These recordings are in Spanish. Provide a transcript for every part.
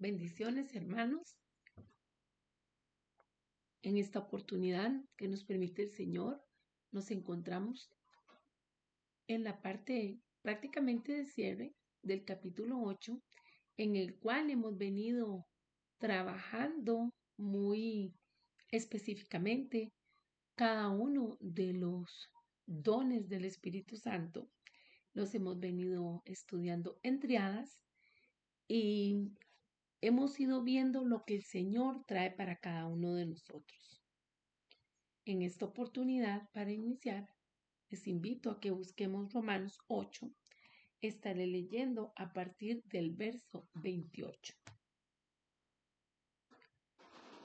Bendiciones, hermanos, en esta oportunidad que nos permite el Señor. Nos encontramos en la parte prácticamente de cierre del capítulo 8, en el cual hemos venido trabajando muy específicamente cada uno de los dones del Espíritu Santo. Los hemos venido estudiando en triadas y hemos ido viendo lo que el Señor trae para cada uno de nosotros. En esta oportunidad, para iniciar, les invito a que busquemos Romanos 8. Estaré leyendo a partir del verso 28,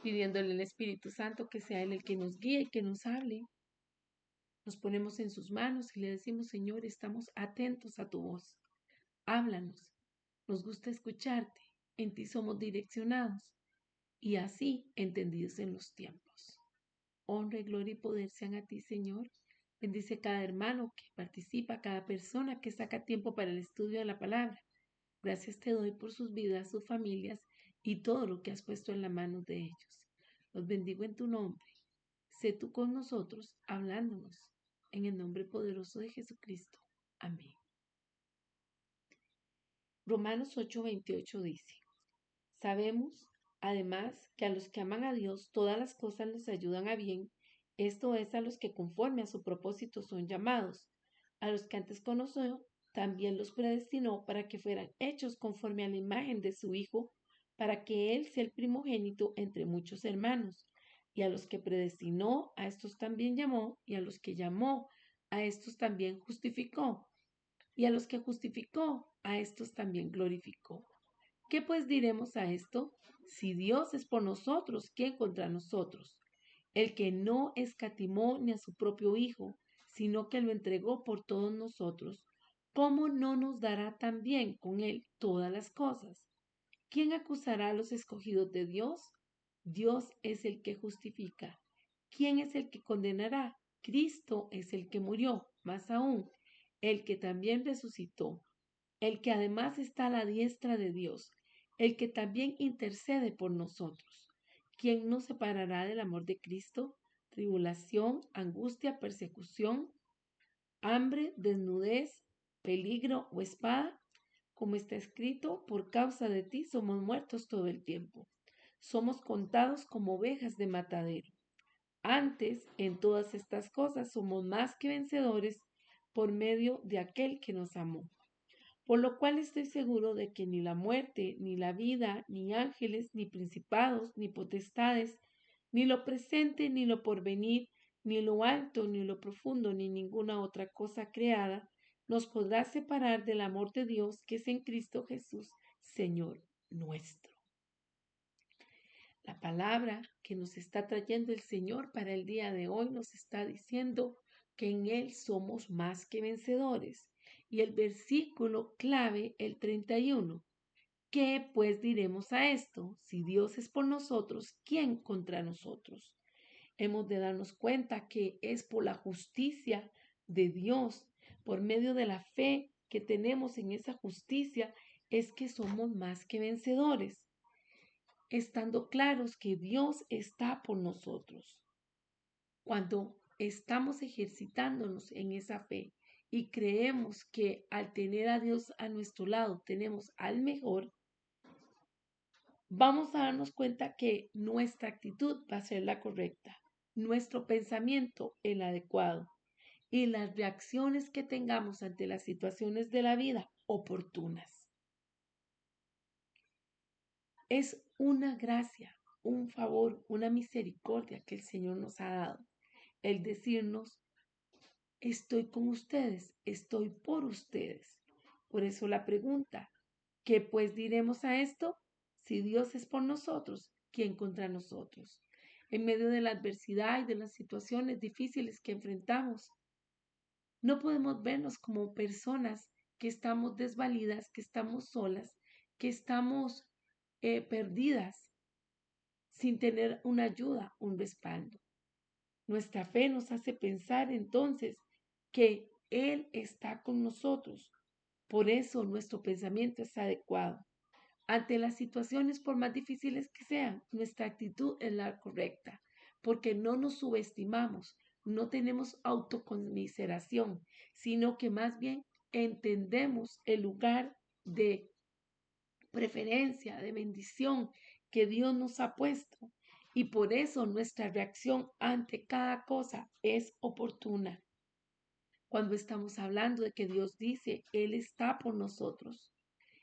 pidiéndole al Espíritu Santo que sea Él el que nos guíe y que nos hable. Nos ponemos en sus manos y le decimos: Señor, estamos atentos a tu voz. Háblanos. Nos gusta escucharte. En ti somos direccionados y así entendidos en los tiempos. Honra, gloria y poder sean a ti, Señor. Bendice cada hermano que participa, cada persona que saca tiempo para el estudio de la palabra. Gracias te doy por sus vidas, sus familias y todo lo que has puesto en la mano de ellos. Los bendigo en tu nombre. Sé tú con nosotros, hablándonos, en el nombre poderoso de Jesucristo. Amén. Romanos 8:28 dice: Sabemos, además, que a los que aman a Dios todas las cosas les ayudan a bien, esto es, a los que conforme a su propósito son llamados. A los que antes conoció, también los predestinó para que fueran hechos conforme a la imagen de su Hijo, para que Él sea el primogénito entre muchos hermanos. Y a los que predestinó, a estos también llamó, y a los que llamó, a estos también justificó, y a los que justificó, a estos también glorificó. ¿Qué pues diremos a esto? Si Dios es por nosotros, ¿quién contra nosotros? El que no escatimó ni a su propio Hijo, sino que lo entregó por todos nosotros, ¿cómo no nos dará también con él todas las cosas? ¿Quién acusará a los escogidos de Dios? Dios es el que justifica. ¿Quién es el que condenará? Cristo es el que murió, más aún, el que también resucitó, el que además está a la diestra de Dios, el que también intercede por nosotros. ¿Quién nos separará del amor de Cristo? Tribulación, angustia, persecución, hambre, desnudez, peligro o espada. Como está escrito, por causa de ti somos muertos todo el tiempo. Somos contados como ovejas de matadero. Antes, en todas estas cosas, somos más que vencedores por medio de aquel que nos amó. Por lo cual estoy seguro de que ni la muerte, ni la vida, ni ángeles, ni principados, ni potestades, ni lo presente, ni lo porvenir, ni lo alto, ni lo profundo, ni ninguna otra cosa creada, nos podrá separar del amor de Dios que es en Cristo Jesús, Señor nuestro. La palabra que nos está trayendo el Señor para el día de hoy nos está diciendo que en Él somos más que vencedores. Y el versículo clave, el 31. ¿Qué pues diremos a esto? Si Dios es por nosotros, ¿quién contra nosotros? Hemos de darnos cuenta que es por la justicia de Dios, por medio de la fe que tenemos en esa justicia, es que somos más que vencedores, estando claros que Dios está por nosotros. Cuando estamos ejercitándonos en esa fe y creemos que al tener a Dios a nuestro lado tenemos al mejor, vamos a darnos cuenta que nuestra actitud va a ser la correcta, nuestro pensamiento el adecuado y las reacciones que tengamos ante las situaciones de la vida oportunas. Es una gracia, un favor, una misericordia que el Señor nos ha dado, el decirnos: estoy con ustedes, estoy por ustedes. Por eso la pregunta: ¿qué pues diremos a esto? Si Dios es por nosotros, ¿quién contra nosotros? En medio de la adversidad y de las situaciones difíciles que enfrentamos, no podemos vernos como personas que estamos desvalidas, que estamos solas, que estamos perdidas, sin tener una ayuda, un respaldo. Nuestra fe nos hace pensar entonces que Él está con nosotros. Por eso nuestro pensamiento es adecuado. Ante las situaciones, por más difíciles que sean, nuestra actitud es la correcta, porque no nos subestimamos, no tenemos autoconmiseración, sino que más bien entendemos el lugar de preferencia, de bendición que Dios nos ha puesto. Y por eso nuestra reacción ante cada cosa es oportuna. Cuando estamos hablando de que Dios dice, Él está por nosotros.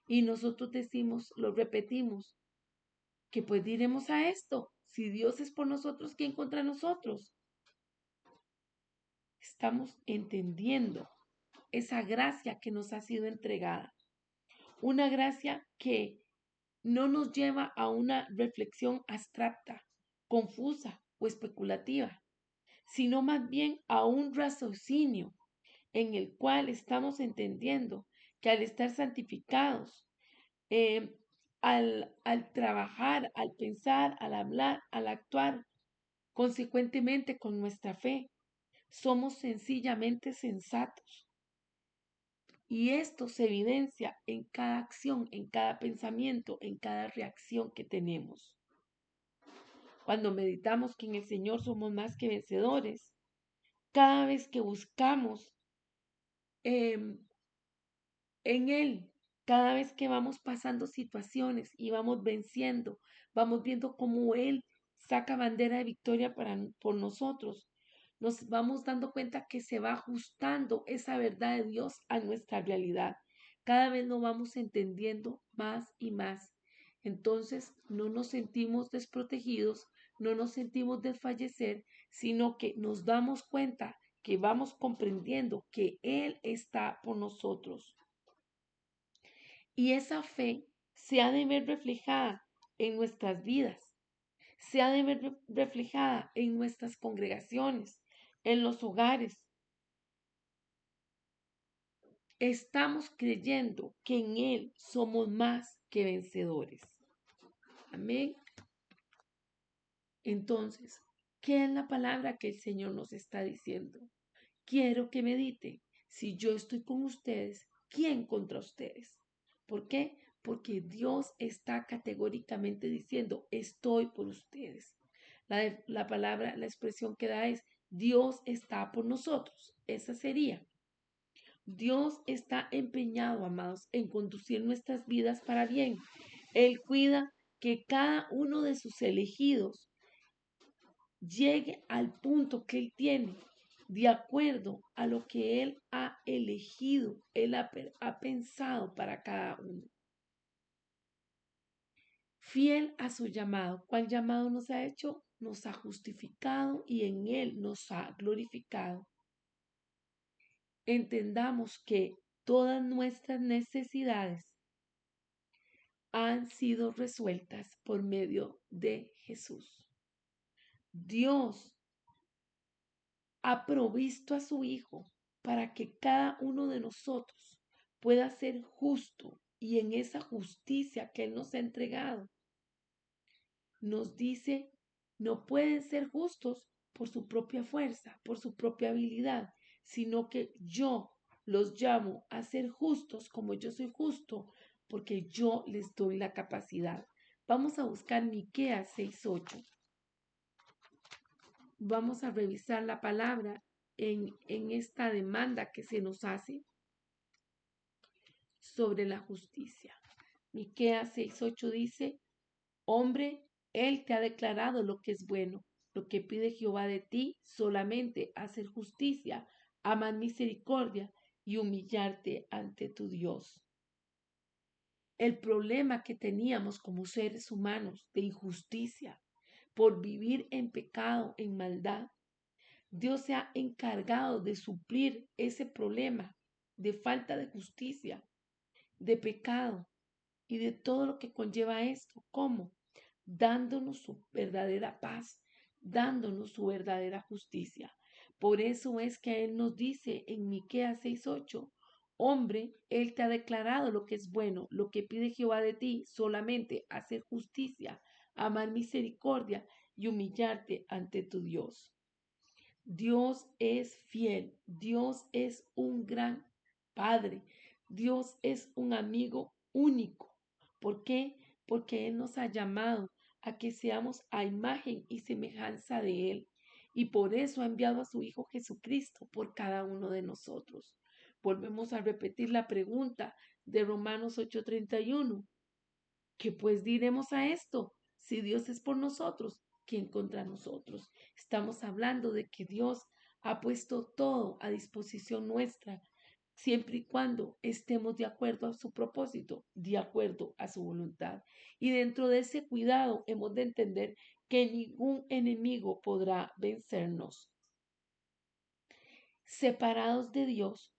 Y nosotros decimos, lo repetimos, que pues diremos a esto, si Dios es por nosotros, ¿quién contra nosotros? Estamos entendiendo esa gracia que nos ha sido entregada. Una gracia que no nos lleva a una reflexión abstracta, confusa o especulativa, sino más bien a un raciocinio en el cual estamos entendiendo que al estar santificados, eh, al trabajar, al pensar, al hablar, al actuar, consecuentemente con nuestra fe, somos sencillamente sensatos. Y esto se evidencia en cada acción, en cada pensamiento, en cada reacción que tenemos. Cuando meditamos que en el Señor somos más que vencedores, cada vez que buscamos em, en Él, cada vez que vamos pasando situaciones y vamos venciendo, vamos viendo cómo Él saca bandera de victoria por nosotros. Nos vamos dando cuenta que se va ajustando esa verdad de Dios a nuestra realidad. Cada vez lo vamos entendiendo más y más. Entonces no nos sentimos desprotegidos, no nos sentimos desfallecer, sino que nos damos cuenta que vamos comprendiendo que Él está por nosotros. Y esa fe se ha de ver reflejada en nuestras vidas, se ha de ver reflejada en nuestras congregaciones, en los hogares. Estamos creyendo que en Él somos más que vencedores. Amén. Entonces, ¿qué es la palabra que el Señor nos está diciendo? Quiero que mediten. Si yo estoy con ustedes, ¿quién contra ustedes? ¿Por qué? Porque Dios está categóricamente diciendo, estoy por ustedes. La palabra, la expresión que da es, Dios está por nosotros. Esa sería. Dios está empeñado, amados, en conducir nuestras vidas para bien. Él cuida que cada uno de sus elegidos llegue al punto que Él tiene, de acuerdo a lo que Él ha elegido, Él ha pensado para cada uno. Fiel a su llamado. ¿Cuál llamado nos ha hecho? Nos ha justificado y en Él nos ha glorificado. Entendamos que todas nuestras necesidades han sido resueltas por medio de Jesús. Dios ha provisto a su Hijo para que cada uno de nosotros pueda ser justo y en esa justicia que Él nos ha entregado, nos dice, no pueden ser justos por su propia fuerza, por su propia habilidad, sino que yo los llamo a ser justos como yo soy justo, porque yo les doy la capacidad. Vamos a buscar Miqueas 6:8. Vamos a revisar la palabra en esta demanda que se nos hace sobre la justicia. Miqueas 6:8 dice, hombre, Él te ha declarado lo que es bueno. Lo que pide Jehová de ti solamente hacer justicia, amar misericordia y humillarte ante tu Dios. El problema que teníamos como seres humanos de injusticia por vivir en pecado, en maldad, Dios se ha encargado de suplir ese problema de falta de justicia, de pecado y de todo lo que conlleva esto. ¿Cómo? Dándonos su verdadera paz, dándonos su verdadera justicia. Por eso es que Él nos dice en Miqueas 6:8, hombre, Él te ha declarado lo que es bueno, lo que pide Jehová de ti, solamente hacer justicia, amar misericordia y humillarte ante tu Dios. Dios es fiel, Dios es un gran Padre, Dios es un amigo único. ¿Por qué? Porque Él nos ha llamado a que seamos a imagen y semejanza de Él. Y por eso ha enviado a su Hijo Jesucristo por cada uno de nosotros. Volvemos a repetir la pregunta de Romanos 8:31. ¿Qué pues diremos a esto? Si Dios es por nosotros, ¿quién contra nosotros? Estamos hablando de que Dios ha puesto todo a disposición nuestra, siempre y cuando estemos de acuerdo a su propósito, de acuerdo a su voluntad. Y dentro de ese cuidado hemos de entender que ningún enemigo podrá vencernos. Separados de Dios,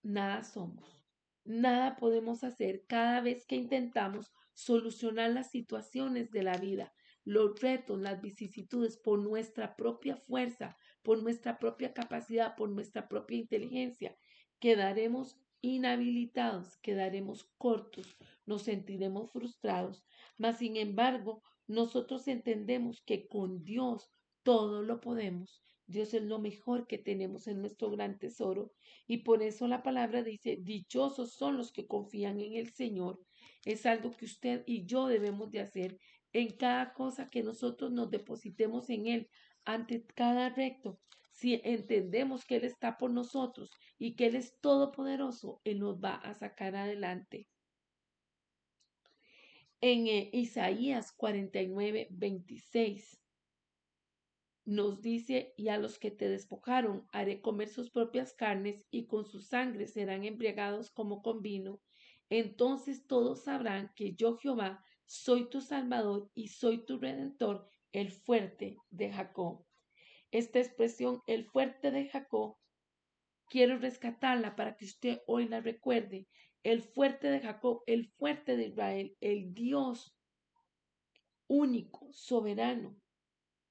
nada somos, nada podemos hacer cada vez que intentamos solucionar las situaciones de la vida, los retos, las vicisitudes por nuestra propia fuerza, por nuestra propia capacidad, por nuestra propia inteligencia. Quedaremos inhabilitados, quedaremos cortos, nos sentiremos frustrados, mas sin embargo, nosotros entendemos que con Dios todo lo podemos. Dios es lo mejor que tenemos en nuestro gran tesoro y por eso la palabra dice, dichosos son los que confían en el Señor. Es algo que usted y yo debemos de hacer en cada cosa que nosotros nos depositemos en Él, ante cada recto. Si entendemos que Él está por nosotros y que Él es todopoderoso, Él nos va a sacar adelante. En Isaías 49:26 nos dice, y a los que te despojaron haré comer sus propias carnes y con su sangre serán embriagados como con vino. Entonces todos sabrán que yo Jehová soy tu Salvador y soy tu Redentor, el fuerte de Jacob. Esta expresión, el fuerte de Jacob, quiero rescatarla para que usted hoy la recuerde. El fuerte de Jacob, el fuerte de Israel, el Dios único, soberano,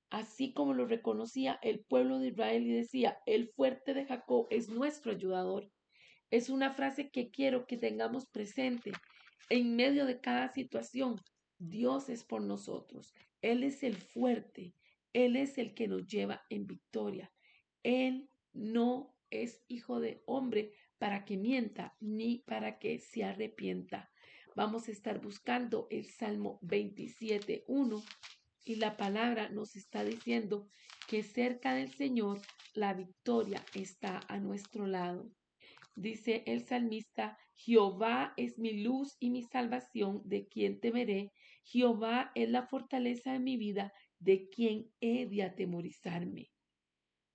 así como lo reconocía el pueblo de Israel y decía, el fuerte de Jacob es nuestro ayudador. Es una frase que quiero que tengamos presente en medio de cada situación. Dios es por nosotros. Él es el fuerte. Él es el que nos lleva en victoria. Él no es hijo de hombre para que mienta ni para que se arrepienta. Vamos a estar buscando el Salmo 27:1 y la palabra nos está diciendo que cerca del Señor la victoria está a nuestro lado. Dice el salmista, Jehová es mi luz y mi salvación, ¿de quién temeré? Jehová es la fortaleza de mi vida, ¿de quién he de atemorizarme?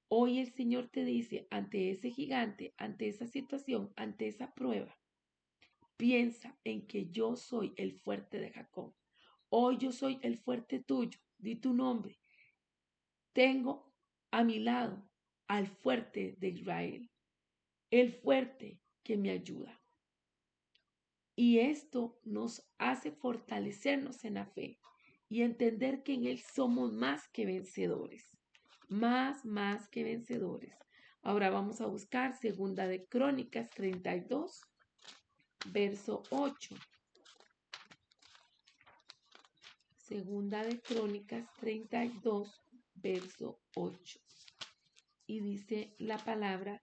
Hoy el Señor te dice, ante ese gigante, ante esa situación, ante esa prueba, piensa en que yo soy el fuerte de Jacob. Hoy yo soy el fuerte tuyo, di tu nombre. Tengo a mi lado al fuerte de Israel, el fuerte que me ayuda. Y esto nos hace fortalecernos en la fe y entender que en Él somos más que vencedores, más que vencedores. Ahora vamos a buscar Segunda de Crónicas 32, verso 8. Segunda de Crónicas 32, verso 8. Y dice la palabra,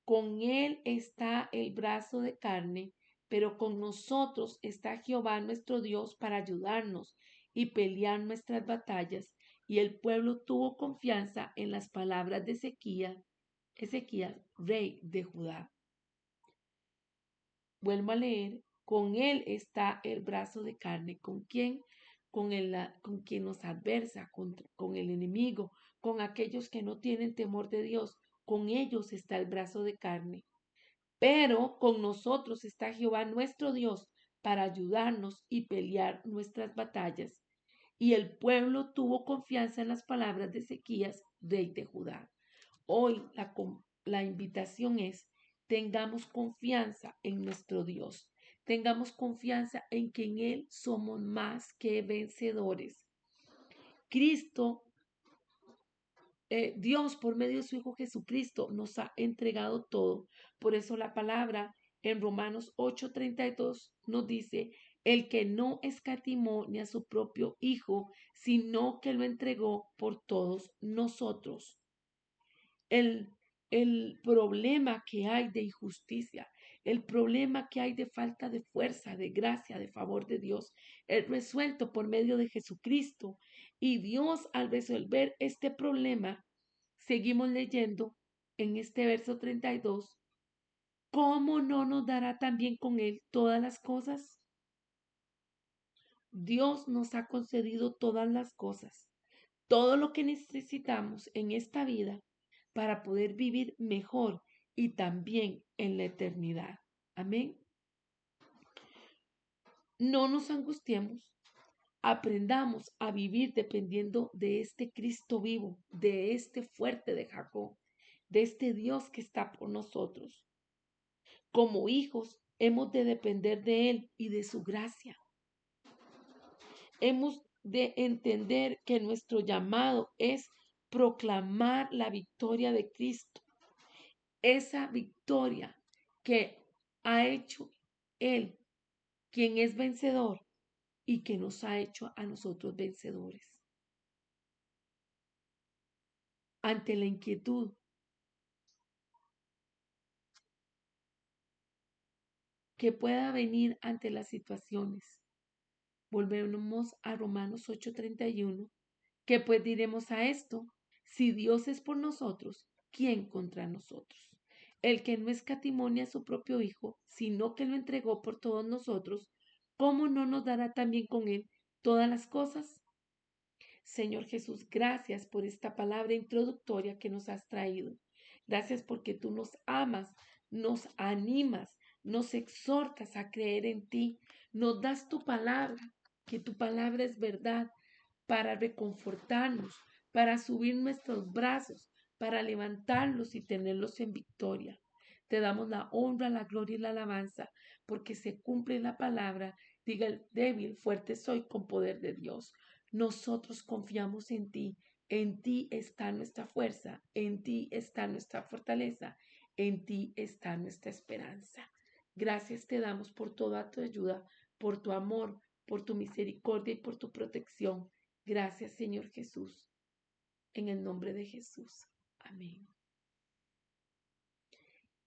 con Él está el brazo de carne, pero con nosotros está Jehová nuestro Dios para ayudarnos y pelear nuestras batallas. Y el pueblo tuvo confianza en las palabras de Ezequías, rey de Judá. Vuelvo a leer, con Él está el brazo de carne. ¿Con quién? Con quien nos adversa, con el enemigo, con aquellos que no tienen temor de Dios. Con ellos está el brazo de carne. Pero con nosotros está Jehová nuestro Dios para ayudarnos y pelear nuestras batallas. Y el pueblo tuvo confianza en las palabras de Ezequías, rey de Judá. Hoy la invitación es, tengamos confianza en nuestro Dios. Tengamos confianza en que en Él somos más que vencedores. Cristo, Dios por medio de su Hijo Jesucristo nos ha entregado todo. Por eso la palabra en Romanos 8:32 nos dice, el que no escatimó ni a su propio Hijo, sino que lo entregó por todos nosotros. El, el problema que hay de injusticia, el problema que hay de falta de fuerza, de gracia, de favor de Dios, es resuelto por medio de Jesucristo. Y Dios, al resolver este problema, seguimos leyendo en este verso 32, ¿cómo no nos dará también con Él todas las cosas? Dios nos ha concedido todas las cosas, todo lo que necesitamos en esta vida para poder vivir mejor y también en la eternidad. Amén. No nos angustiemos, aprendamos a vivir dependiendo de este Cristo vivo, de este fuerte de Jacob, de este Dios que está por nosotros. Como hijos, hemos de depender de Él y de su gracia. Hemos de entender que nuestro llamado es proclamar la victoria de Cristo, esa victoria que ha hecho Él, quien es vencedor y que nos ha hecho a nosotros vencedores. Ante la inquietud que pueda venir ante las situaciones, volvemos a Romanos 8:31, que pues diremos a esto, si Dios es por nosotros, ¿quién contra nosotros? El que no escatimonia a su propio Hijo, sino que lo entregó por todos nosotros, ¿cómo no nos dará también con él todas las cosas? Señor Jesús, gracias por esta palabra introductoria que nos has traído. Gracias porque tú nos amas, nos animas, nos exhortas a creer en ti, nos das tu palabra, que tu palabra es verdad, para reconfortarnos, para subir nuestros brazos, para levantarlos y tenerlos en victoria. Te damos la honra, la gloria y la alabanza, porque se cumple la palabra, diga el débil, fuerte soy con poder de Dios. Nosotros confiamos en ti está nuestra fuerza, en ti está nuestra fortaleza, en ti está nuestra esperanza. Gracias te damos por toda tu ayuda, por tu amor, por tu misericordia y por tu protección. Gracias, Señor Jesús, en el nombre de Jesús. Amén.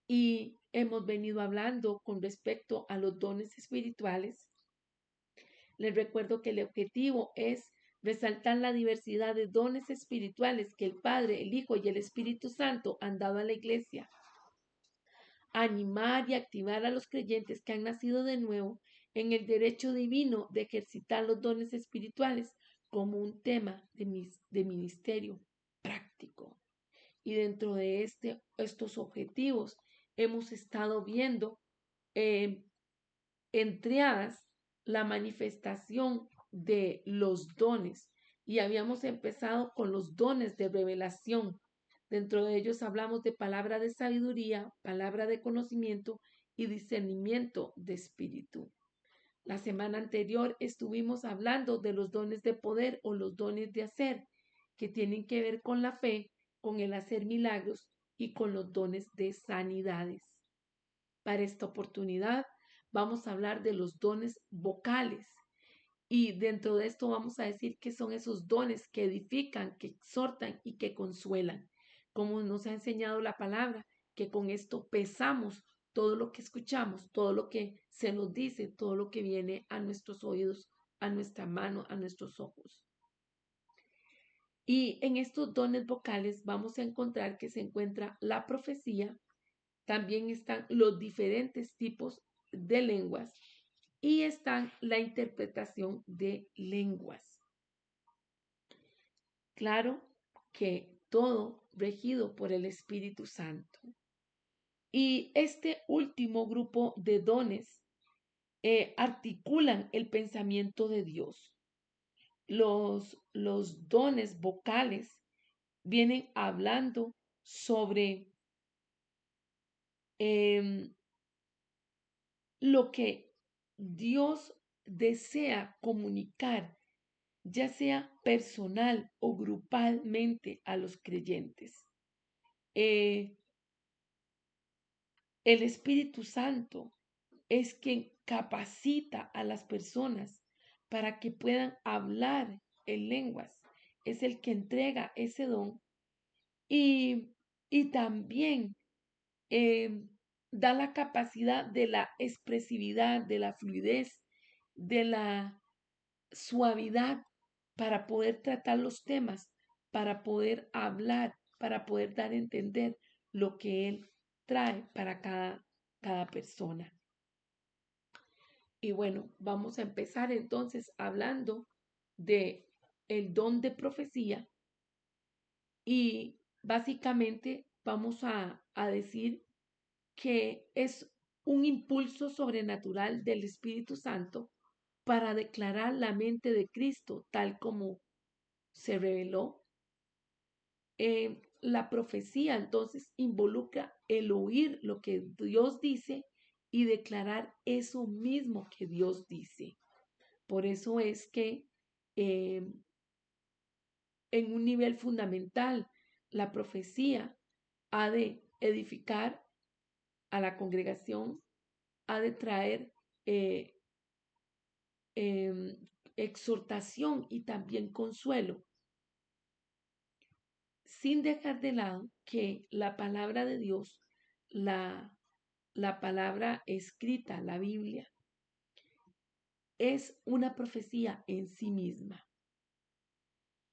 Y hemos venido hablando con respecto a los dones espirituales. Les recuerdo que el objetivo es resaltar la diversidad de dones espirituales que el Padre, el Hijo y el Espíritu Santo han dado a la iglesia. Animar y activar a los creyentes que han nacido de nuevo en el derecho divino de ejercitar los dones espirituales como un tema de ministerio práctico. Y dentro de estos objetivos hemos estado viendo eh, en triadas la manifestación de los dones y habíamos empezado con los dones de revelación. Dentro de ellos hablamos de palabra de sabiduría, palabra de conocimiento y discernimiento de espíritu. La semana anterior estuvimos hablando de los dones de poder o los dones de hacer, que tienen que ver con la fe, con el hacer milagros y con los dones de sanidades. Para esta oportunidad vamos a hablar de los dones vocales y dentro de esto vamos a decir que son esos dones que edifican, que exhortan y que consuelan. Como nos ha enseñado la palabra, que con esto pesamos todo lo que escuchamos, todo lo que se nos dice, todo lo que viene a nuestros oídos, a nuestra mano, a nuestros ojos. Y en estos dones vocales vamos a encontrar que se encuentra la profecía, también están los diferentes tipos de lenguas y están la interpretación de lenguas. Claro que todo regido por el Espíritu Santo. Y este último grupo de dones articulan el pensamiento de Dios. Los dones vocales vienen hablando sobre lo que Dios desea comunicar, ya sea personal o grupalmente a los creyentes. El Espíritu Santo es quien capacita a las personas para que puedan hablar en lenguas. Es el que entrega ese don y también da la capacidad de la expresividad, de la fluidez, de la suavidad para poder tratar los temas, para poder hablar, para poder dar a entender lo que Él trae para cada persona. Y bueno, vamos a empezar entonces hablando de el don de profecía y básicamente vamos a decir que es un impulso sobrenatural del Espíritu Santo para declarar la mente de Cristo tal como se reveló. La profecía entonces involucra el oír lo que Dios dice y declarar eso mismo que Dios dice. Por eso es que eh, en un nivel fundamental la profecía ha de edificar a la congregación, ha de traer eh, em, exhortación y también consuelo, sin dejar de lado que la palabra de Dios, la palabra escrita, la Biblia, es una profecía en sí misma.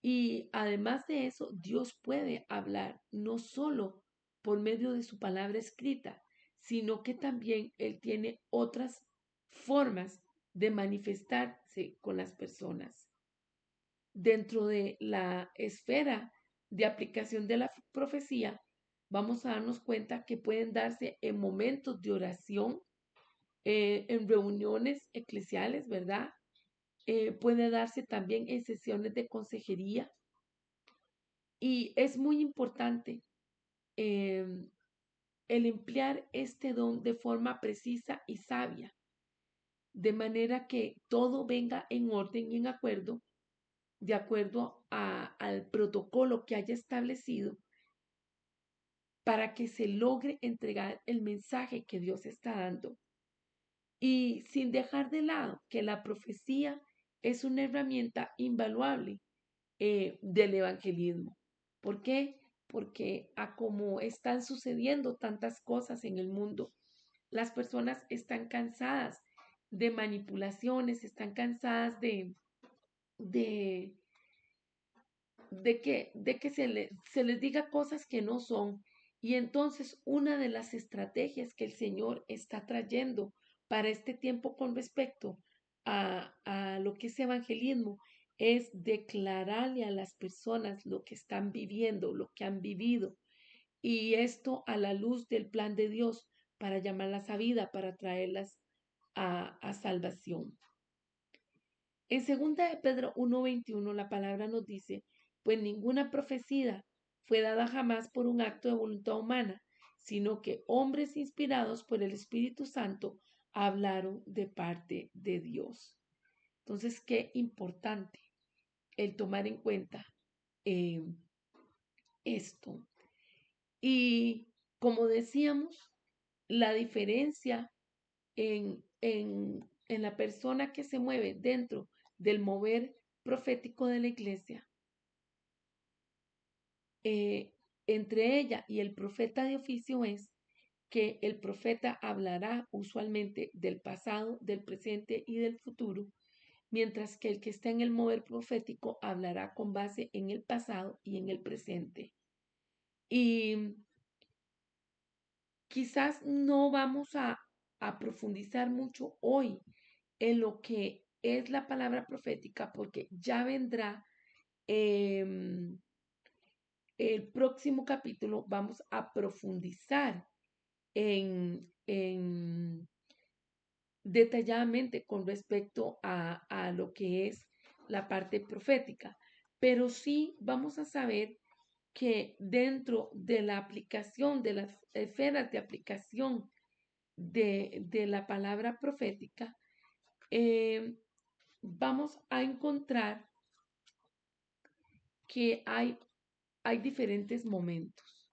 Y además de eso, Dios puede hablar no solo por medio de su palabra escrita, sino que también Él tiene otras formas de manifestarse con las personas. Dentro de la esfera de aplicación de la profecía, vamos a darnos cuenta que pueden darse en momentos de oración, en reuniones eclesiales, ¿verdad? Puede darse también en sesiones de consejería y es muy importante eh, el emplear este don de forma precisa y sabia, de manera que todo venga en orden y en acuerdo, de acuerdo al protocolo que haya establecido para que se logre entregar el mensaje que Dios está dando. Y sin dejar de lado que la profecía es una herramienta invaluable del evangelismo. ¿Por qué? Porque a como están sucediendo tantas cosas en el mundo, las personas están cansadas de manipulaciones, están cansadas de, de que se les diga cosas que no son. Y entonces una de las estrategias que el Señor está trayendo para este tiempo con respecto a lo que es evangelismo es declararle a las personas lo que están viviendo, lo que han vivido, y esto a la luz del plan de Dios para llamarlas a vida, para traerlas a salvación. En 2 de Pedro 1:21 la palabra nos dice, pues ninguna profecía fue dada jamás por un acto de voluntad humana, sino que hombres inspirados por el Espíritu Santo hablaron de parte de Dios. Entonces, qué importante el tomar en cuenta eh, esto. Y como decíamos, la diferencia en la persona que se mueve dentro del mover profético de la iglesia, eh, entre ella y el profeta de oficio es que el profeta hablará usualmente del pasado, del presente y del futuro, mientras que el que está en el mover profético hablará con base en el pasado y en el presente. Y quizás no vamos a profundizar mucho hoy en lo que es la palabra profética, porque ya vendrá em, el próximo capítulo, vamos a profundizar en detalladamente con respecto a lo que es la parte profética, pero sí vamos a saber que dentro de la aplicación, de las esferas de aplicación de la palabra profética, vamos a encontrar que hay diferentes momentos.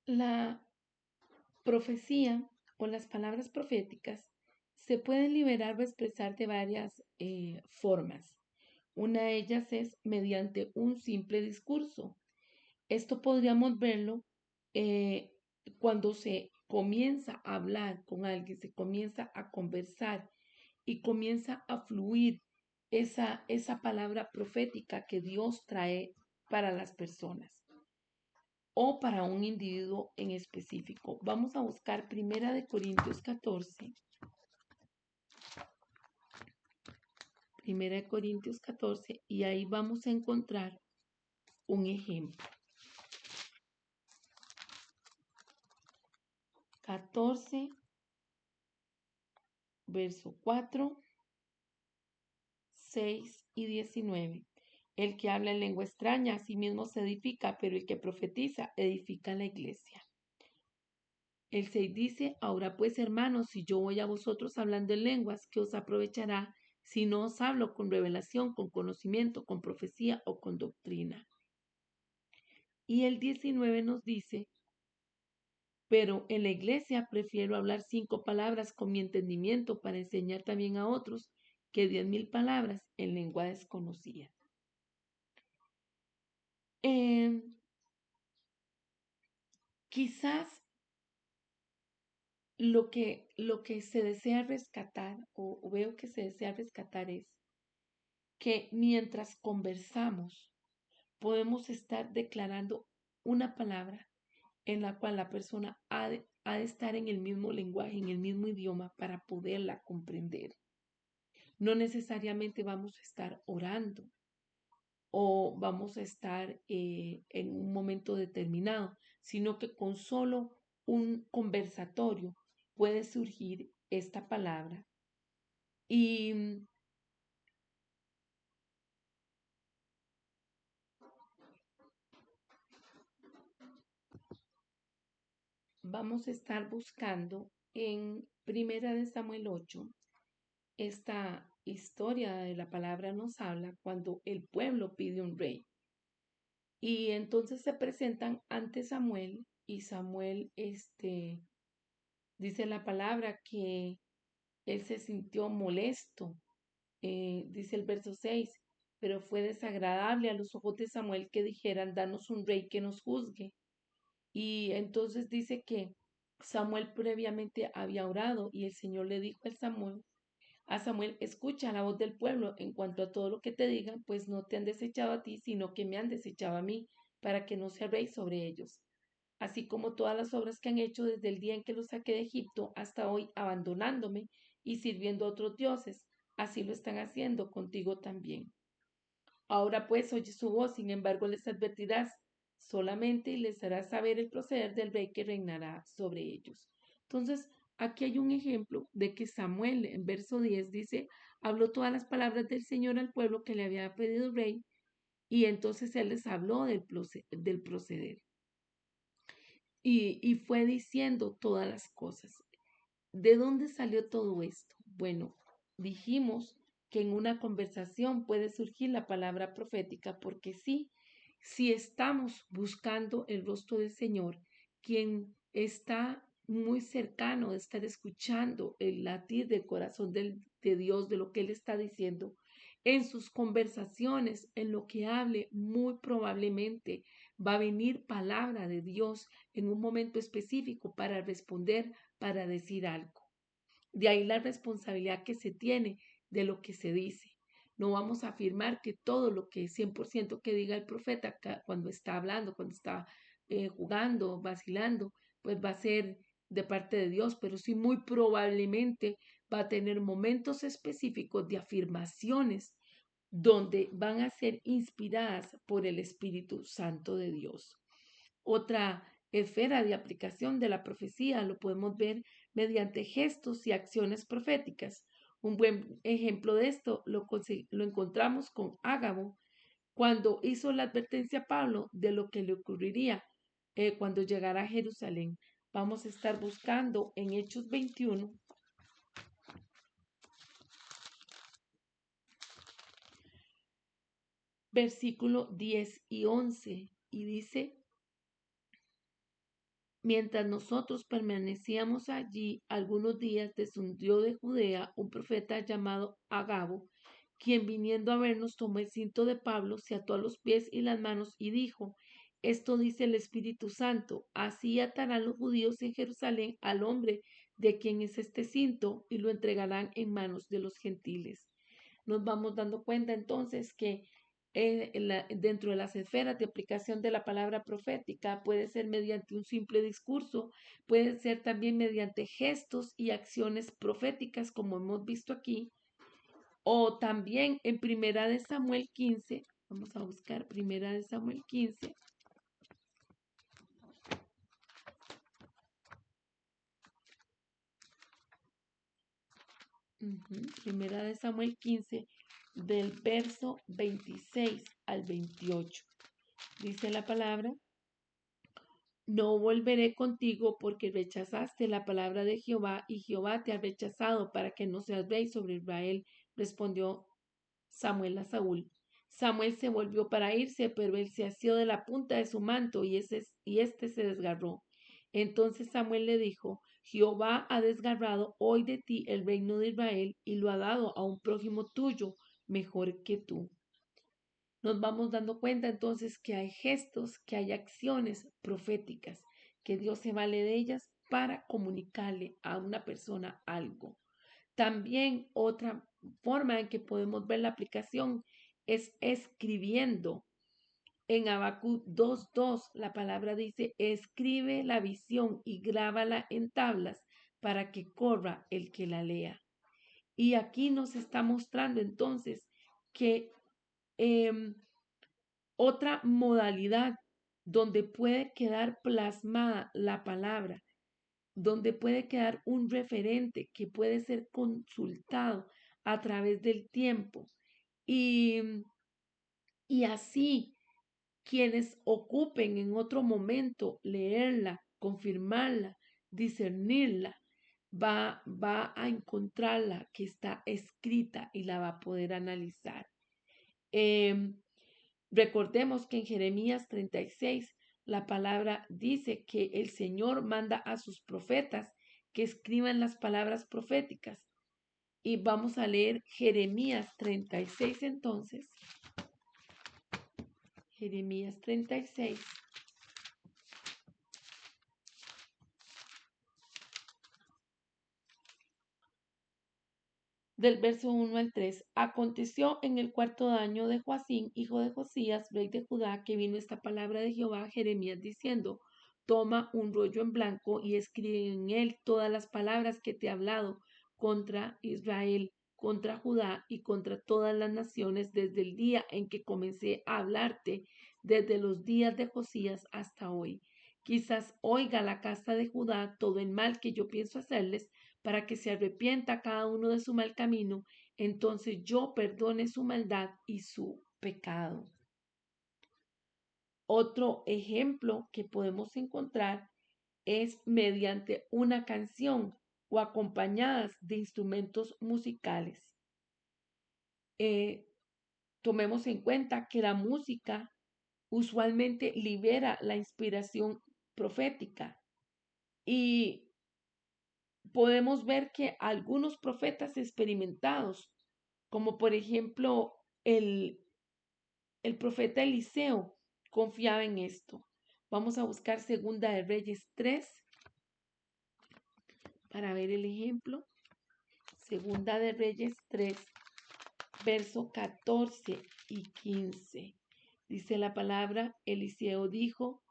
La profecía o las palabras proféticas se pueden liberar o expresar de varias formas. Una de ellas es mediante un simple discurso. Esto podríamos verlo cuando se comienza a hablar con alguien, se comienza a conversar y comienza a fluir esa palabra profética que Dios trae para las personas o para un individuo en específico. Vamos a buscar Primera de Corintios 14. Primera de Corintios 14 y ahí vamos a encontrar un ejemplo. 14, verso 4, 6 y 19. El que habla en lengua extraña a sí mismo se edifica, pero el que profetiza edifica la iglesia. El 6 dice, ahora pues hermanos, si yo voy a vosotros hablando en lenguas, ¿qué os aprovechará si no os hablo con revelación, con conocimiento, con profecía o con doctrina? Y el 19 nos dice, pero en la iglesia prefiero hablar 5 palabras con mi entendimiento para enseñar también a otros que 10,000 palabras en lengua desconocida. Quizás lo que se desea rescatar o veo que se desea rescatar es que mientras conversamos podemos estar declarando una palabra en la cual la persona ha de estar en el mismo lenguaje, en el mismo idioma para poderla comprender. No necesariamente vamos a estar orando o vamos a estar en un momento determinado, sino que con solo un conversatorio puede surgir esta palabra. Y vamos a estar buscando en Primera de Samuel 8. Esta historia de la palabra nos habla cuando el pueblo pide un rey. Y entonces se presentan ante Samuel y Samuel dice la palabra que él se sintió molesto, dice el verso 6, pero fue desagradable a los ojos de Samuel que dijeran, danos un rey que nos juzgue. Y entonces dice que Samuel previamente había orado y el Señor le dijo a Samuel, escucha la voz del pueblo en cuanto a todo lo que te digan, pues no te han desechado a ti, sino que me han desechado a mí, para que no sea rey sobre ellos. Así como todas las obras que han hecho desde el día en que los saqué de Egipto hasta hoy, abandonándome y sirviendo a otros dioses, así lo están haciendo contigo también. Ahora pues oye su voz, sin embargo les advertirás solamente y les harás saber el proceder del rey que reinará sobre ellos. Entonces, aquí hay un ejemplo de que Samuel en verso 10 dice, habló todas las palabras del Señor al pueblo que le había pedido el rey y entonces él les habló del proceder y fue diciendo todas las cosas. ¿De dónde salió todo esto? Bueno, dijimos que en una conversación puede surgir la palabra profética porque sí, si estamos buscando el rostro del Señor, quien está muy cercano de estar escuchando el latir del corazón de Dios, de lo que Él está diciendo, en sus conversaciones, en lo que hable, muy probablemente va a venir palabra de Dios en un momento específico para responder, para decir algo. De ahí la responsabilidad que se tiene de lo que se dice. No vamos a afirmar que todo lo que 100% que diga el profeta cuando está hablando, cuando está jugando, vacilando, pues va a ser de parte de Dios, pero sí muy probablemente va a tener momentos específicos de afirmaciones donde van a ser inspiradas por el Espíritu Santo de Dios. Otra esfera de aplicación de la profecía lo podemos ver mediante gestos y acciones proféticas. Un buen ejemplo de esto lo encontramos con Ágabo, cuando hizo la advertencia a Pablo de lo que le ocurriría cuando llegara a Jerusalén. Vamos a estar buscando en Hechos 21, versículo 10 y 11, y dice, mientras nosotros permanecíamos allí algunos días, descendió de Judea un profeta llamado Agabo, quien viniendo a vernos tomó el cinto de Pablo, se ató a los pies y las manos y dijo, esto dice el Espíritu Santo, así atarán los judíos en Jerusalén al hombre de quien es este cinto y lo entregarán en manos de los gentiles. Nos vamos dando cuenta entonces que dentro de las esferas de aplicación de la palabra profética puede ser mediante un simple discurso, puede ser también mediante gestos y acciones proféticas, como hemos visto aquí, o también en Primera de Samuel 15, vamos a buscar Primera de Samuel 15. Primera de Samuel 15, del verso 26 al 28. Dice la palabra: no volveré contigo porque rechazaste la palabra de Jehová y Jehová te ha rechazado para que no seas rey sobre Israel, respondió Samuel a Saúl. Samuel se volvió para irse, pero él se asió de la punta de su manto y este se desgarró. Entonces Samuel le dijo: Jehová ha desgarrado hoy de ti el reino de Israel y lo ha dado a un prójimo tuyo mejor que tú. Nos vamos dando cuenta entonces que hay gestos, que hay acciones proféticas, que Dios se vale de ellas para comunicarle a una persona algo. También otra forma en que podemos ver la aplicación es escribiendo. En Habacuc 2:2 la palabra dice: escribe la visión y grábala en tablas para que corra el que la lea. Y aquí nos está mostrando entonces que otra modalidad donde puede quedar plasmada la palabra, donde puede quedar un referente que puede ser consultado a través del tiempo. Y, y así quienes ocupen en otro momento leerla, confirmarla, discernirla, va a encontrarla que está escrita y la va a poder analizar. Recordemos que en Jeremías 36 la palabra dice que el Señor manda a sus profetas que escriban las palabras proféticas. Y vamos a leer Jeremías 36 entonces. Jeremías 36. Del verso 1 al 3. Aconteció en el cuarto año de Joacim, hijo de Josías, rey de Judá, que vino esta palabra de Jehová a Jeremías diciendo: toma un rollo en blanco y escribe en él todas las palabras que te he hablado contra Israel, contra Judá y contra todas las naciones desde el día en que comencé a hablarte, desde los días de Josías hasta hoy. Quizás oiga la casa de Judá todo el mal que yo pienso hacerles, para que se arrepienta cada uno de su mal camino, entonces yo perdone su maldad y su pecado. Otro ejemplo que podemos encontrar es mediante una canción o acompañadas de instrumentos musicales. Tomemos en cuenta que la música usualmente libera la inspiración profética y podemos ver que algunos profetas experimentados, como por ejemplo el, el profeta Eliseo, confiaba en esto. Vamos a buscar Segunda de Reyes 3 para ver el ejemplo. Segunda de Reyes 3, verso 14 y 15. Dice la palabra: Eliseo dijo,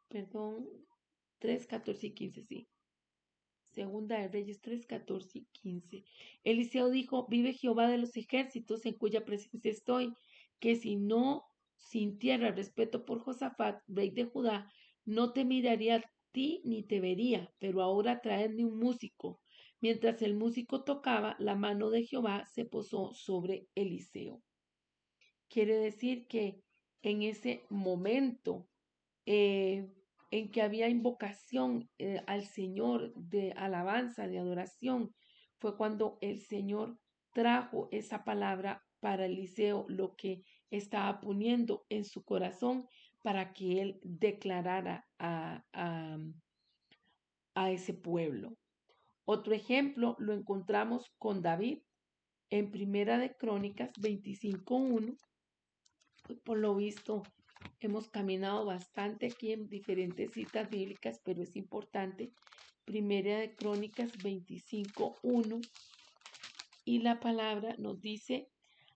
3, 14 y 15, sí. Segunda de Reyes 3, 14 y 15. Eliseo dijo: vive Jehová de los ejércitos, en cuya presencia estoy, que si no sintiera respeto por Josafat, rey de Judá, no te miraría a ti ni te vería, pero ahora traedme un músico. Mientras el músico tocaba, la mano de Jehová se posó sobre Eliseo. Quiere decir que en ese momento en que había invocación al Señor, de alabanza, de adoración, fue cuando el Señor trajo esa palabra para Eliseo, lo que estaba poniendo en su corazón para que él declarara a ese pueblo. Otro ejemplo lo encontramos con David en Primera de Crónicas 25:1. Por lo visto, Hemos caminado bastante aquí en diferentes citas bíblicas, pero es importante. Primera de Crónicas 25:1, y la palabra nos dice: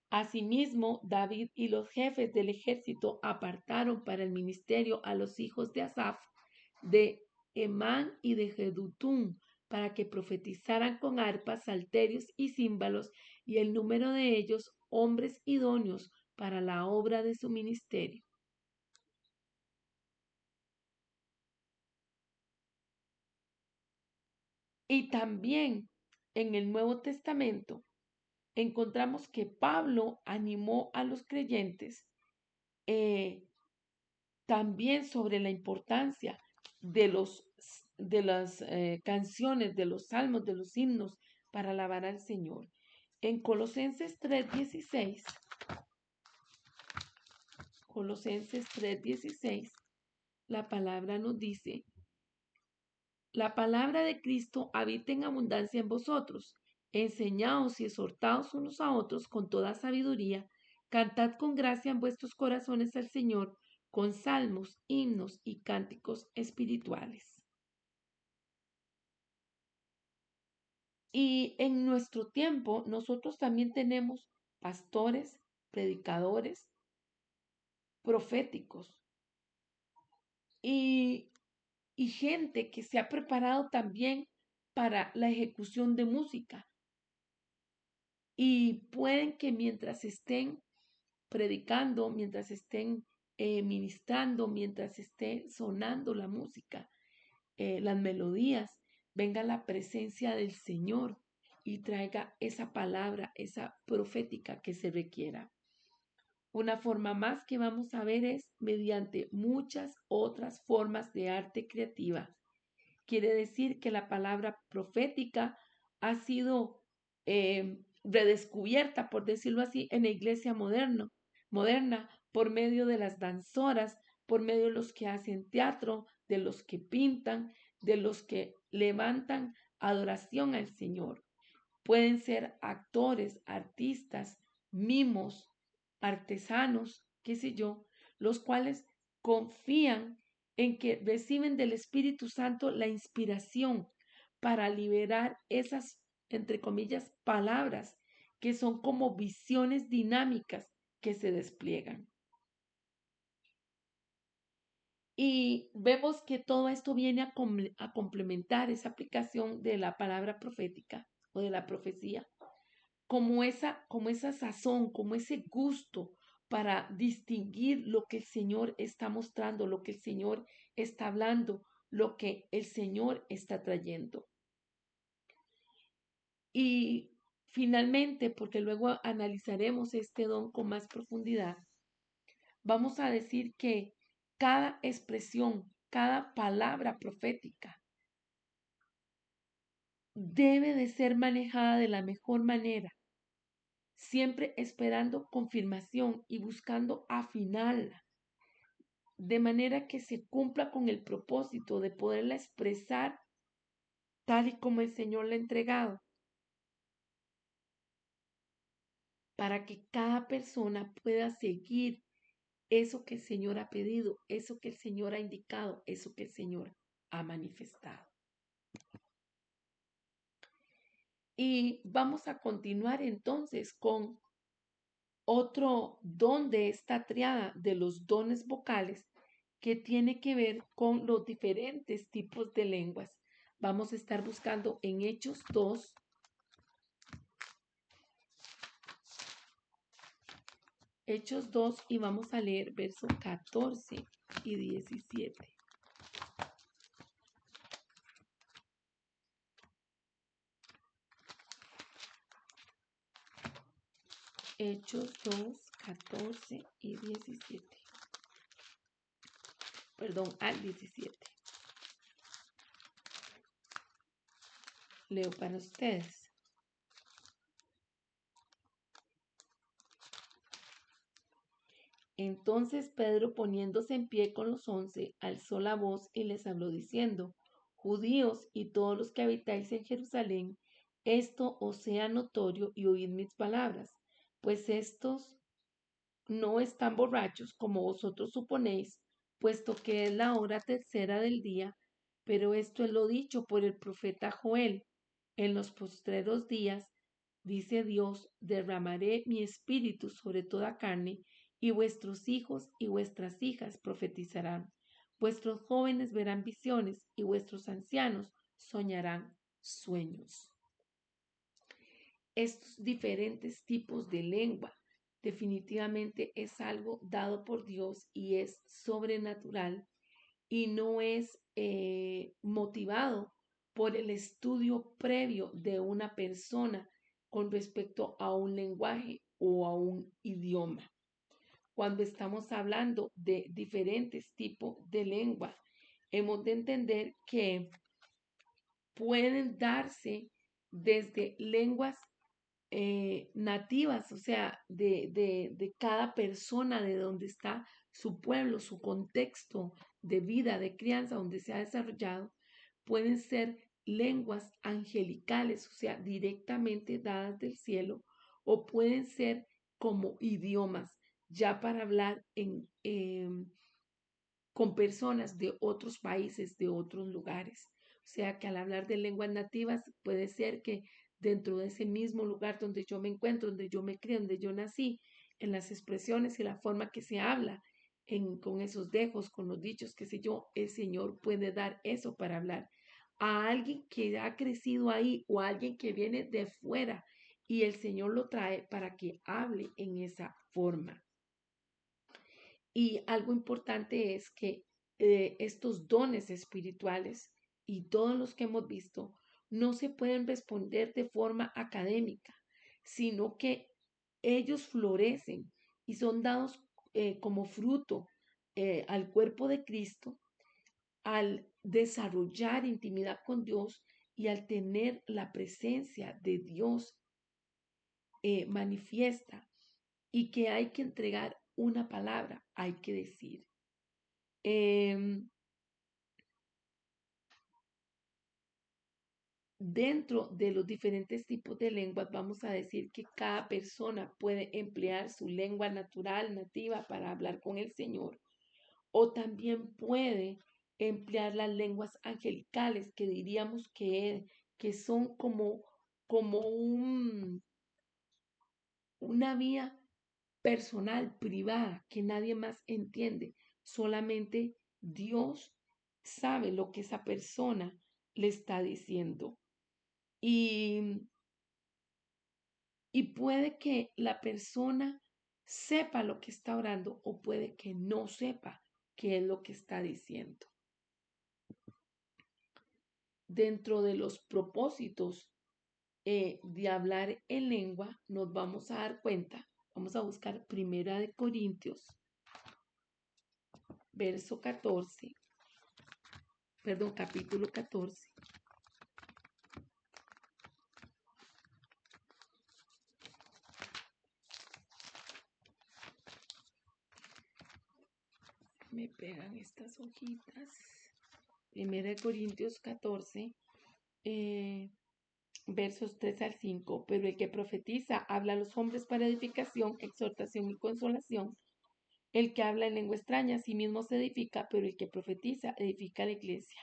asimismo, David y los jefes del ejército apartaron para el ministerio a los hijos de Asaf, de Emán y de Jedutún, para que profetizaran con arpas, salterios y címbalos, y el número de ellos, hombres idóneos para la obra de su ministerio. Y también en el Nuevo Testamento encontramos que Pablo animó a los creyentes eh, también sobre la importancia de las canciones, de los salmos, de los himnos para alabar al Señor. En Colosenses 3:16, la palabra nos dice: la palabra de Cristo habita en abundancia en vosotros, enseñaos y exhortaos unos a otros con toda sabiduría, cantad con gracia en vuestros corazones al Señor, con salmos, himnos y cánticos espirituales. Y en nuestro tiempo nosotros también tenemos pastores, predicadores, proféticos y, y gente que se ha preparado también para la ejecución de música. Y pueden que mientras estén predicando, mientras estén ministrando, mientras esté sonando la música, las melodías, venga la presencia del Señor y traiga esa palabra, esa profética que se requiera. Una forma más que vamos a ver es mediante muchas otras formas de arte creativa. Quiere decir que la palabra profética ha sido redescubierta, por decirlo así, en la iglesia moderna, por medio de las danzoras, por medio de los que hacen teatro, de los que pintan, de los que levantan adoración al Señor. Pueden ser actores, artistas, mimos, artesanos, qué sé yo, los cuales confían en que reciben del Espíritu Santo la inspiración para liberar esas, entre comillas, palabras que son como visiones dinámicas que se despliegan. Y vemos que todo esto viene a complementar esa aplicación de la palabra profética o de la profecía, como esa sazón, como ese gusto para distinguir lo que el Señor está mostrando, lo que el Señor está hablando, lo que el Señor está trayendo. Y finalmente, porque luego analizaremos este don con más profundidad, vamos a decir que cada expresión, cada palabra profética debe de ser manejada de la mejor manera, siempre esperando confirmación y buscando afinarla, de manera que se cumpla con el propósito de poderla expresar tal y como el Señor la ha entregado, para que cada persona pueda seguir eso que el Señor ha pedido, eso que el Señor ha indicado, eso que el Señor ha manifestado. Y vamos a continuar entonces con otro don de esta triada de los dones vocales que tiene que ver con los diferentes tipos de lenguas. Vamos a estar buscando en Hechos 2, y vamos a leer versos 14 y 17. Hechos 2, 14 y 17. Perdón, al 17. Leo para ustedes. Entonces Pedro, poniéndose en pie con los 11, alzó la voz y les habló diciendo: Judíos y todos los que habitáis en Jerusalén, esto os sea notorio y oíd mis palabras, pues estos no están borrachos como vosotros suponéis, puesto que es la hora tercera del día, pero esto es lo dicho por el profeta Joel. En los postreros días, dice Dios, derramaré mi espíritu sobre toda carne, y vuestros hijos y vuestras hijas profetizarán. Vuestros jóvenes verán visiones, y vuestros ancianos soñarán sueños. Estos diferentes tipos de lengua definitivamente es algo dado por Dios y es sobrenatural y no es motivado por el estudio previo de una persona con respecto a un lenguaje o a un idioma. Cuando estamos hablando de diferentes tipos de lengua, hemos de entender que pueden darse desde lenguas nativas, o sea, de cada persona, de donde está su pueblo, su contexto de vida, de crianza, donde se ha desarrollado, pueden ser lenguas angelicales, o sea, directamente dadas del cielo, o pueden ser como idiomas, ya para hablar con personas de otros países, de otros lugares. O sea que al hablar de lenguas nativas puede ser que dentro de ese mismo lugar donde yo me encuentro, donde yo me crié, donde yo nací, en las expresiones y la forma que se habla, con esos dejos, con los dichos, qué sé yo, el Señor puede dar eso para hablar a alguien que ha crecido ahí o a alguien que viene de fuera y el Señor lo trae para que hable en esa forma. Y algo importante es que estos dones espirituales y todos los que hemos visto no se pueden responder de forma académica, sino que ellos florecen y son dados como fruto al cuerpo de Cristo al desarrollar intimidad con Dios y al tener la presencia de Dios manifiesta y que hay que entregar una palabra, hay que decir. Dentro de los diferentes tipos de lenguas, vamos a decir que cada persona puede emplear su lengua natural, nativa, para hablar con el Señor, o también puede emplear las lenguas angelicales, que diríamos que son como una vía personal, privada, que nadie más entiende. Solamente Dios sabe lo que esa persona le está diciendo. Y, y puede que la persona sepa lo que está orando o puede que no sepa qué es lo que está diciendo. Dentro de los propósitos de hablar en lengua, nos vamos a dar cuenta, vamos a buscar Primera de Corintios, verso 14, perdón, capítulo 14. Me pegan estas hojitas. Primera de Corintios 14, versos 3 al 5. Pero el que profetiza habla a los hombres para edificación, exhortación y consolación. El que habla en lengua extraña a sí mismo se edifica, pero el que profetiza edifica a la iglesia.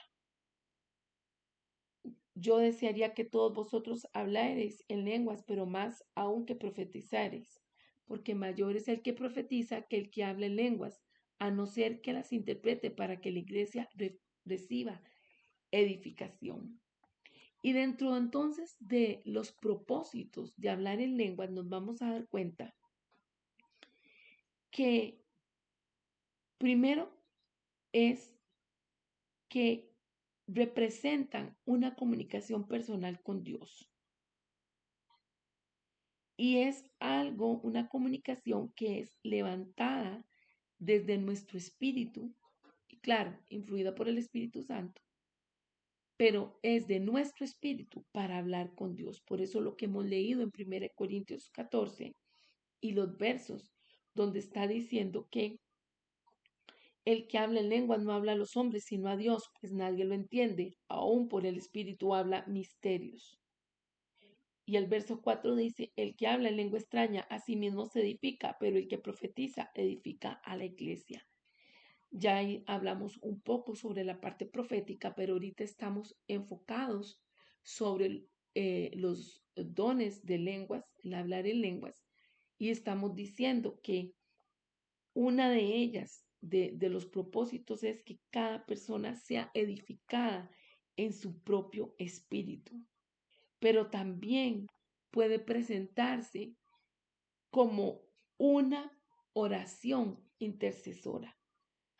Yo desearía que todos vosotros hablareis en lenguas, pero más aún que profetizareis, porque mayor es el que profetiza que el que habla en lenguas, a no ser que las interprete para que la iglesia reciba edificación. Y dentro entonces de los propósitos de hablar en lenguas nos vamos a dar cuenta que primero es que representan una comunicación personal con Dios. Y es algo, una comunicación que es levantada desde nuestro espíritu, y claro, influida por el Espíritu Santo, pero es de nuestro espíritu para hablar con Dios. Por eso lo que hemos leído en 1 Corintios 14 y los versos donde está diciendo que el que habla en lenguas no habla a los hombres, sino a Dios, pues nadie lo entiende, aún por el Espíritu habla misterios. Y el verso 4 dice, el que habla en lengua extraña a sí mismo se edifica, pero el que profetiza edifica a la iglesia. Ya ahí hablamos un poco sobre la parte profética, pero ahorita estamos enfocados sobre los dones de lenguas, el hablar en lenguas, y estamos diciendo que una de ellas, de los propósitos, es que cada persona sea edificada en su propio espíritu, pero también puede presentarse como una oración intercesora.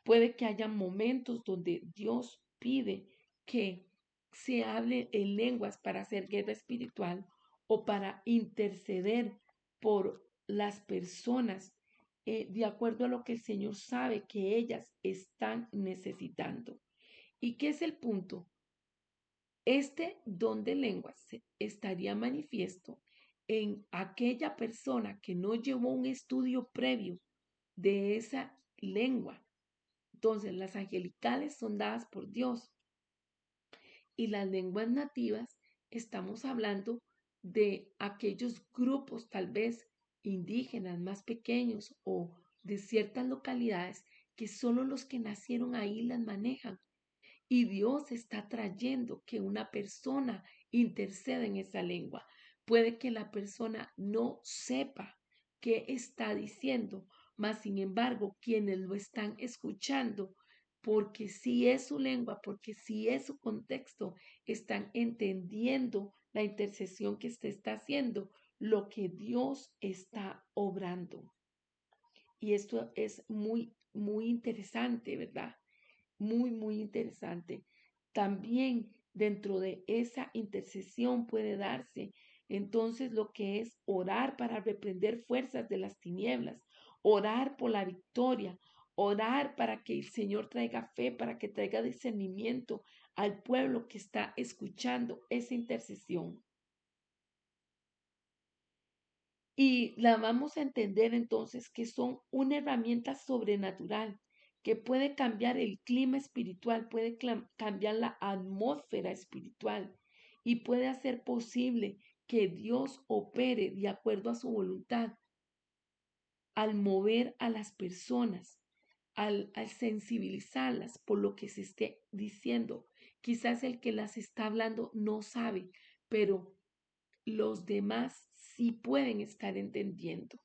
Puede que haya momentos donde Dios pide que se hable en lenguas para hacer guerra espiritual o para interceder por las personas de acuerdo a lo que el Señor sabe que ellas están necesitando. ¿Y qué es el punto? Este don de lenguas estaría manifiesto en aquella persona que no llevó un estudio previo de esa lengua. Entonces, las angelicales son dadas por Dios y las lenguas nativas, estamos hablando de aquellos grupos tal vez indígenas más pequeños o de ciertas localidades que solo los que nacieron ahí las manejan. Y Dios está trayendo que una persona interceda en esa lengua. Puede que la persona no sepa qué está diciendo, mas sin embargo, quienes lo están escuchando, porque si es su lengua, porque si es su contexto, están entendiendo la intercesión que se está haciendo, lo que Dios está obrando. Y esto es muy, muy interesante, ¿verdad? Muy, muy interesante. También dentro de esa intercesión puede darse entonces lo que es orar para reprender fuerzas de las tinieblas, orar por la victoria, orar para que el Señor traiga fe, para que traiga discernimiento al pueblo que está escuchando esa intercesión. Y la vamos a entender entonces que son una herramienta sobrenatural que puede cambiar el clima espiritual, puede cambiar la atmósfera espiritual y puede hacer posible que Dios opere de acuerdo a su voluntad al mover a las personas, al sensibilizarlas por lo que se esté diciendo. Quizás el que las está hablando no sabe, pero los demás sí pueden estar entendiendo.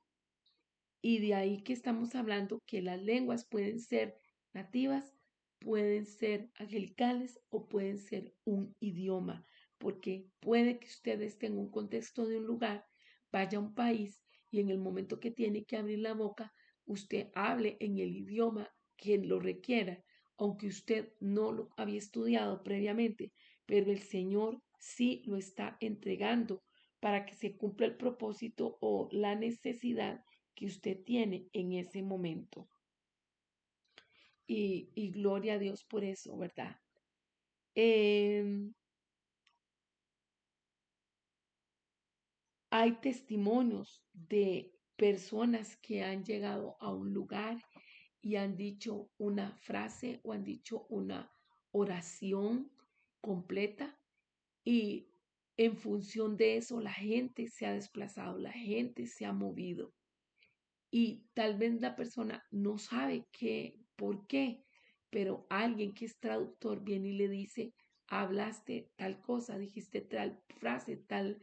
Y de ahí que estamos hablando que las lenguas pueden ser nativas, pueden ser angelicales o pueden ser un idioma, porque puede que usted esté en un contexto de un lugar, vaya a un país y en el momento que tiene que abrir la boca, usted hable en el idioma que lo requiera, aunque usted no lo había estudiado previamente, pero el Señor sí lo está entregando para que se cumpla el propósito o la necesidad que usted tiene en ese momento. Y gloria a Dios por eso, ¿verdad? Em, Hay testimonios de personas que han llegado a un lugar y han dicho una frase o han dicho una oración completa y en función de eso la gente se ha desplazado, la gente se ha movido. Y tal vez la persona no sabe por qué, pero alguien que es traductor viene y le dice, hablaste tal cosa, dijiste tal frase, tal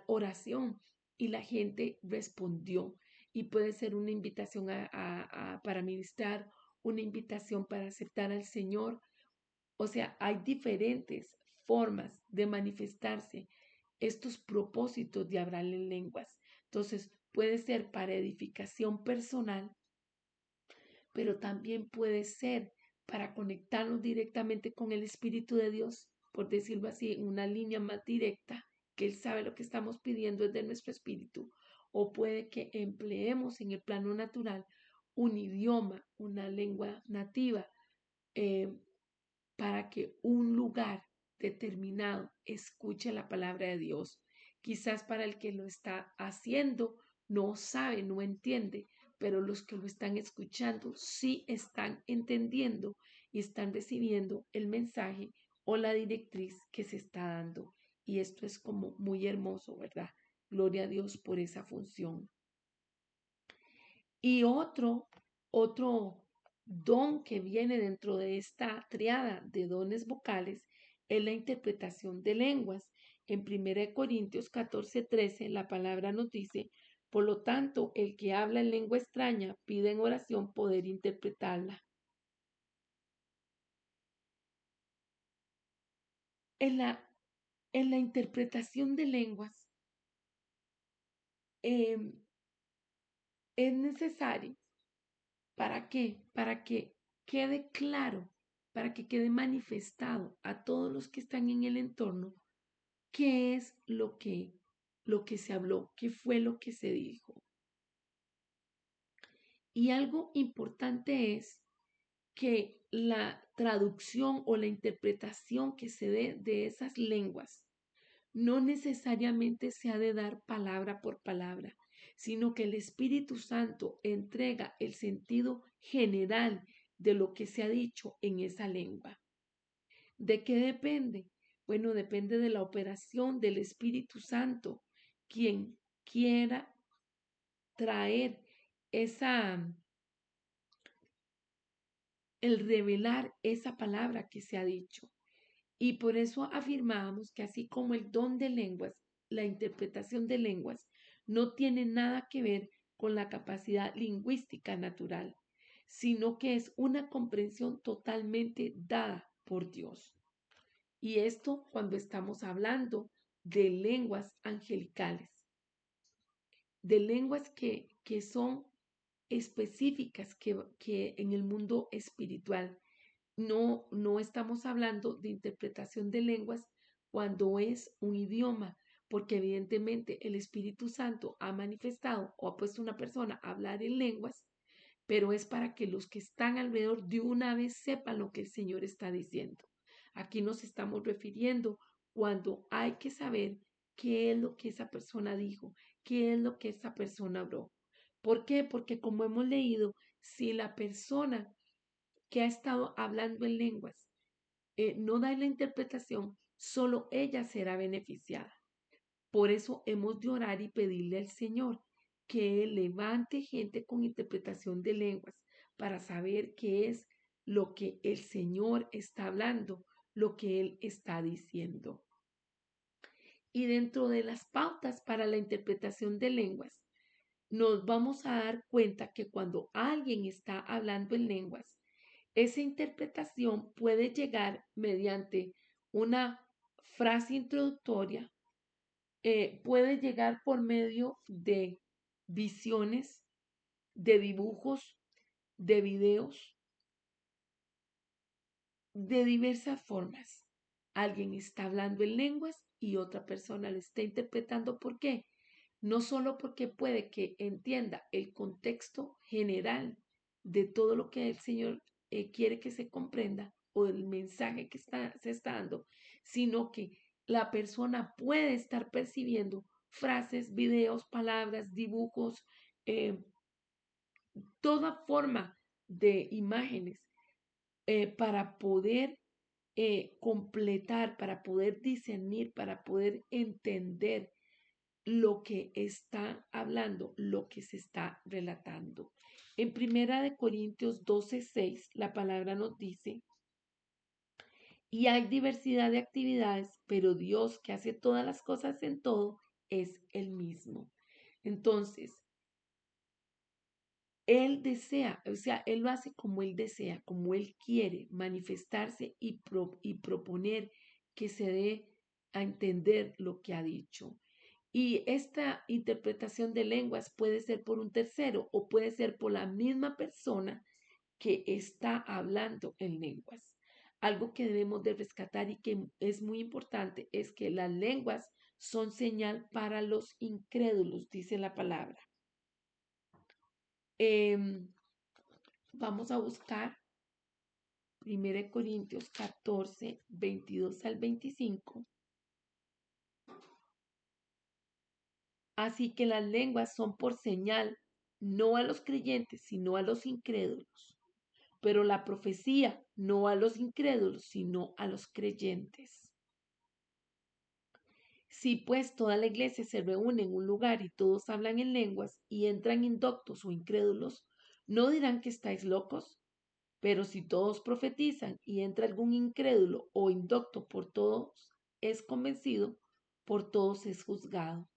oración, y la gente respondió. Y puede ser una invitación para ministrar, una invitación para aceptar al Señor. O sea, hay diferentes formas de manifestarse estos propósitos de hablar en lenguas. Entonces, puede ser para edificación personal, pero también puede ser para conectarnos directamente con el Espíritu de Dios, por decirlo así, en una línea más directa, que Él sabe lo que estamos pidiendo desde nuestro espíritu, o puede que empleemos en el plano natural un idioma, una lengua nativa, eh, para que un lugar determinado escuche la palabra de Dios. Quizás para el que lo está haciendo no sabe, no entiende, pero los que lo están escuchando sí están entendiendo y están recibiendo el mensaje o la directriz que se está dando. y esto es como muy hermoso, ¿verdad? Gloria a Dios por esa función. Y otro don que viene dentro de esta triada de dones vocales es la interpretación de lenguas. En 1 Corintios 14:13 la palabra nos dice, por lo tanto, el que habla en lengua extraña pide en oración poder interpretarla. En la, en la interpretación de lenguas eh, es necesario. ¿Para qué? Para que quede claro, para que quede manifestado a todos los que están en el entorno qué es lo que se habló, qué fue lo que se dijo. Y algo importante es que la traducción o la interpretación que se dé de esas lenguas no necesariamente se ha de dar palabra por palabra, sino que el Espíritu Santo entrega el sentido general de lo que se ha dicho en esa lengua. ¿De qué depende? Bueno, depende de la operación del Espíritu Santo, quien quiera traer esa, el revelar esa palabra que se ha dicho. Y por eso afirmábamos que así como el don de lenguas, la interpretación de lenguas, no tiene nada que ver con la capacidad lingüística natural, sino que es una comprensión totalmente dada por Dios. Y esto cuando estamos hablando de lenguas angelicales, de lenguas que son específicas que en el mundo espiritual. No estamos hablando de interpretación de lenguas cuando es un idioma, porque evidentemente el Espíritu Santo ha manifestado o ha puesto una persona a hablar en lenguas, pero es para que los que están alrededor de una vez sepan lo que el Señor está diciendo. Aquí nos estamos refiriendo cuando hay que saber qué es lo que esa persona dijo, qué es lo que esa persona habló. ¿Por qué? Porque como hemos leído, si la persona que ha estado hablando en lenguas no da la interpretación, solo ella será beneficiada. Por eso hemos de orar y pedirle al Señor que Él levante gente con interpretación de lenguas para saber qué es lo que el Señor está hablando, lo que Él está diciendo. Y dentro de las pautas para la interpretación de lenguas, nos vamos a dar cuenta que cuando alguien está hablando en lenguas, esa interpretación puede llegar mediante una frase introductoria, puede llegar por medio de visiones, de dibujos, de videos, de diversas formas. Alguien está hablando en lenguas y otra persona le está interpretando. ¿Por qué? No solo porque puede que entienda el contexto general de todo lo que el Señor quiere que se comprenda o el mensaje que se está dando, sino que la persona puede estar percibiendo frases, videos, palabras, dibujos, eh, toda forma de imágenes para poder completar, para poder discernir, para poder entender lo que está hablando, lo que se está relatando. En 1 Corintios 12:6, la palabra nos dice, y hay diversidad de actividades, pero Dios que hace todas las cosas en todo es el mismo. Entonces, Él desea, o sea, Él lo hace como Él desea, como Él quiere manifestarse y proponer que se dé a entender lo que ha dicho. Y esta interpretación de lenguas puede ser por un tercero o puede ser por la misma persona que está hablando en lenguas. Algo que debemos de rescatar y que es muy importante es que las lenguas son señal para los incrédulos, dice la palabra. Vamos a buscar 1 Corintios 14, 22 al 25. Así que las lenguas son por señal, no a los creyentes, sino a los incrédulos. Pero la profecía, no a los incrédulos, sino a los creyentes. Si pues toda la iglesia se reúne en un lugar y todos hablan en lenguas y entran indoctos o incrédulos, ¿no dirán que estáis locos? Pero si todos profetizan y entra algún incrédulo o indocto, por todos es convencido, por todos es juzgado.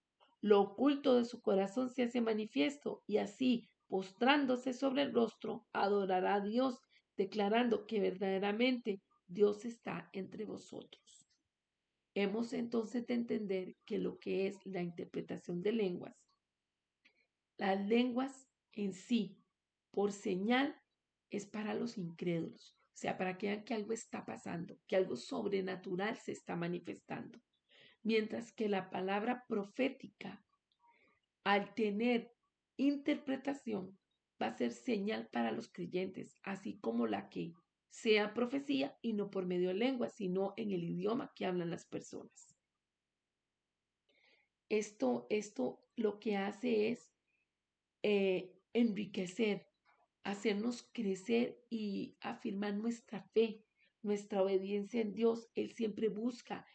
Lo oculto de su corazón se hace manifiesto y así, postrándose sobre el rostro, adorará a Dios, declarando que verdaderamente Dios está entre vosotros. Hemos entonces de entender que lo que es la interpretación de lenguas, las lenguas en sí, por señal, es para los incrédulos, o sea, para que vean que algo está pasando, que algo sobrenatural se está manifestando. Mientras que la palabra profética, al tener interpretación, va a ser señal para los creyentes, así como la que sea profecía y no por medio de lengua, sino en el idioma que hablan las personas. Esto lo que hace es enriquecer, hacernos crecer y afirmar nuestra fe, nuestra obediencia en Dios. Él siempre busca,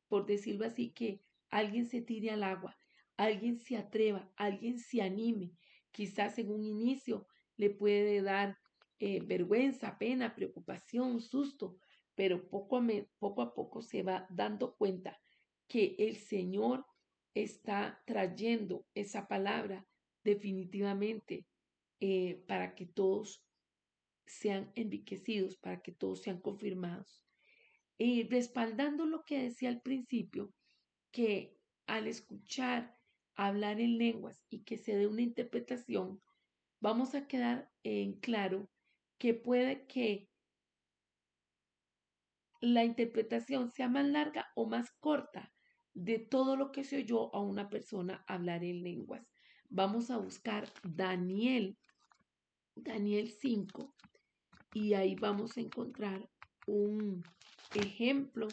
por decirlo así, que alguien se tire al agua, alguien se atreva, alguien se anime. Quizás en un inicio le puede dar vergüenza, pena, preocupación, susto, pero poco a poco se va dando cuenta que el Señor está trayendo esa palabra definitivamente para que todos sean enriquecidos, para que todos sean confirmados. Y respaldando lo que decía al principio, que al escuchar hablar en lenguas y que se dé una interpretación, vamos a quedar en claro que puede que la interpretación sea más larga o más corta de todo lo que se oyó a una persona hablar en lenguas. Vamos a buscar Daniel 5, y ahí vamos a encontrar un ejemplo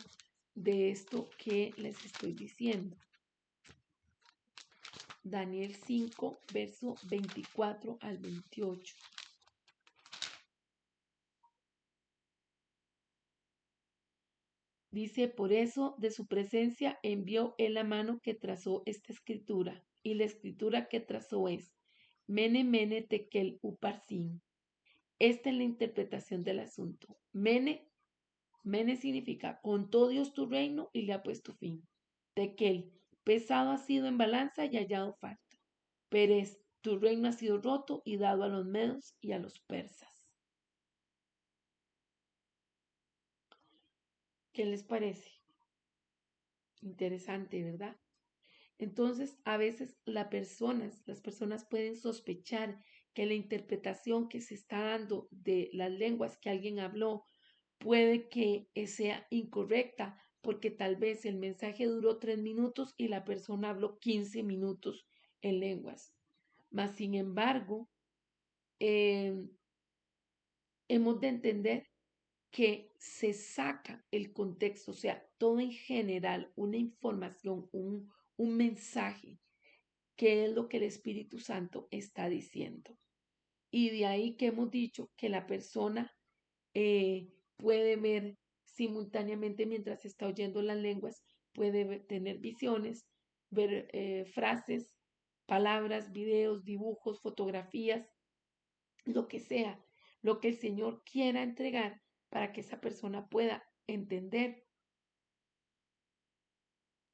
de esto que les estoy diciendo. Daniel 5, verso 24 al 28. Dice, por eso de su presencia envió él la mano que trazó esta escritura, y la escritura que trazó es Mene, Mene, Tekel, Uparsin. Esta es la interpretación del asunto. Mene significa, contó Dios tu reino y le ha puesto fin. Tekel, pesado ha sido en balanza y hallado falta. Pérez, tu reino ha sido roto y dado a los medos y a los persas. ¿Qué les parece? Interesante, ¿verdad? Entonces, a veces las personas pueden sospechar que la interpretación que se está dando de las lenguas que alguien habló puede que sea incorrecta, porque tal vez el mensaje duró 3 minutos y la persona habló 15 minutos en lenguas. Mas, sin embargo, eh, hemos de entender que se saca el contexto, o sea, todo en general, una información, un mensaje, que es lo que el Espíritu Santo está diciendo. Y de ahí que hemos dicho que la persona puede ver simultáneamente mientras está oyendo las lenguas, puede tener visiones, ver frases, palabras, videos, dibujos, fotografías, lo que sea, lo que el Señor quiera entregar para que esa persona pueda entender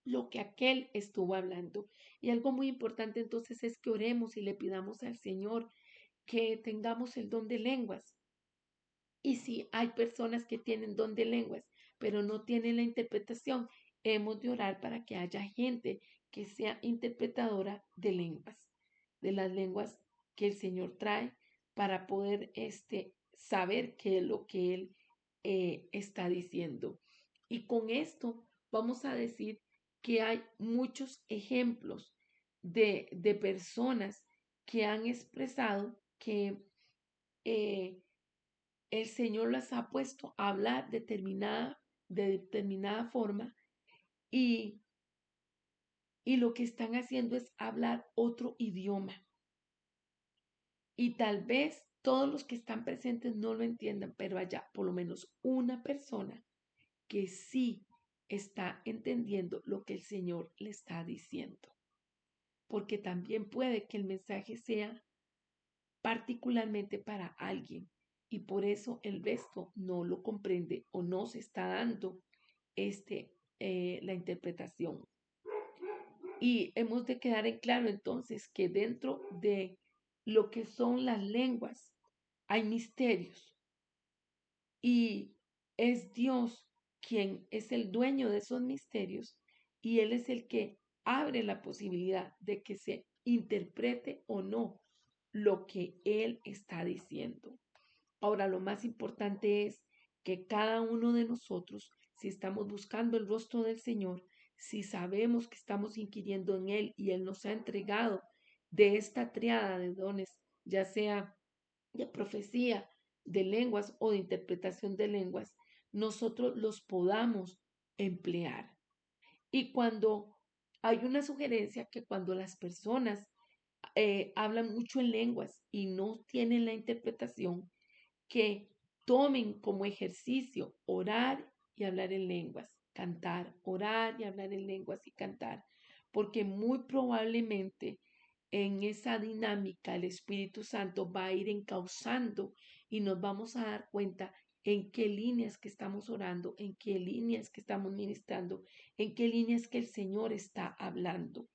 lo que aquel estuvo hablando. Y algo muy importante entonces es que oremos y le pidamos al Señor que tengamos el don de lenguas. Y si hay personas que tienen don de lenguas, pero no tienen la interpretación, hemos de orar para que haya gente que sea interpretadora de las lenguas que el Señor trae para poder saber qué es lo que Él está diciendo. Y con esto vamos a decir que hay muchos ejemplos de personas que han expresado que eh, el Señor las ha puesto a hablar de determinada forma y, y lo que están haciendo es hablar otro idioma. Y tal vez todos los que están presentes no lo entiendan, pero haya por lo menos una persona que sí está entendiendo lo que el Señor le está diciendo. Porque también puede que el mensaje sea particularmente para alguien y por eso el resto no lo comprende o no se está dando la interpretación. Y hemos de quedar en claro entonces que dentro de lo que son las lenguas hay misterios y es Dios quien es el dueño de esos misterios y Él es el que abre la posibilidad de que se interprete o no lo que Él está diciendo. Ahora, lo más importante es que cada uno de nosotros, si estamos buscando el rostro del Señor, si sabemos que estamos inquiriendo en Él y Él nos ha entregado de esta triada de dones, ya sea de profecía, de lenguas o de interpretación de lenguas, nosotros los podamos emplear. Y cuando hay una sugerencia que cuando las personas hablan mucho en lenguas y no tienen la interpretación, que tomen como ejercicio orar y hablar en lenguas, cantar, orar y hablar en lenguas y cantar, porque muy probablemente en esa dinámica el Espíritu Santo va a ir encauzando y nos vamos a dar cuenta en qué líneas que estamos orando, en qué líneas que estamos ministrando, en qué líneas que el Señor está hablando.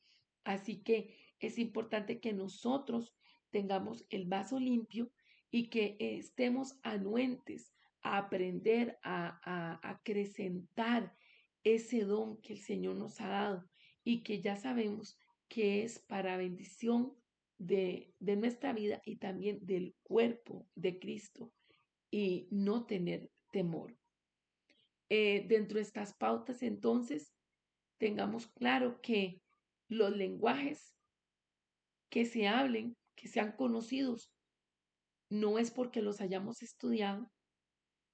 Así que es importante que nosotros tengamos el vaso limpio y que estemos anuentes a aprender a acrecentar ese don que el Señor nos ha dado y que ya sabemos que es para bendición de nuestra vida y también del cuerpo de Cristo y no tener temor. Dentro de estas pautas, entonces, tengamos claro que los lenguajes que se hablen, que sean conocidos, no es porque los hayamos estudiado,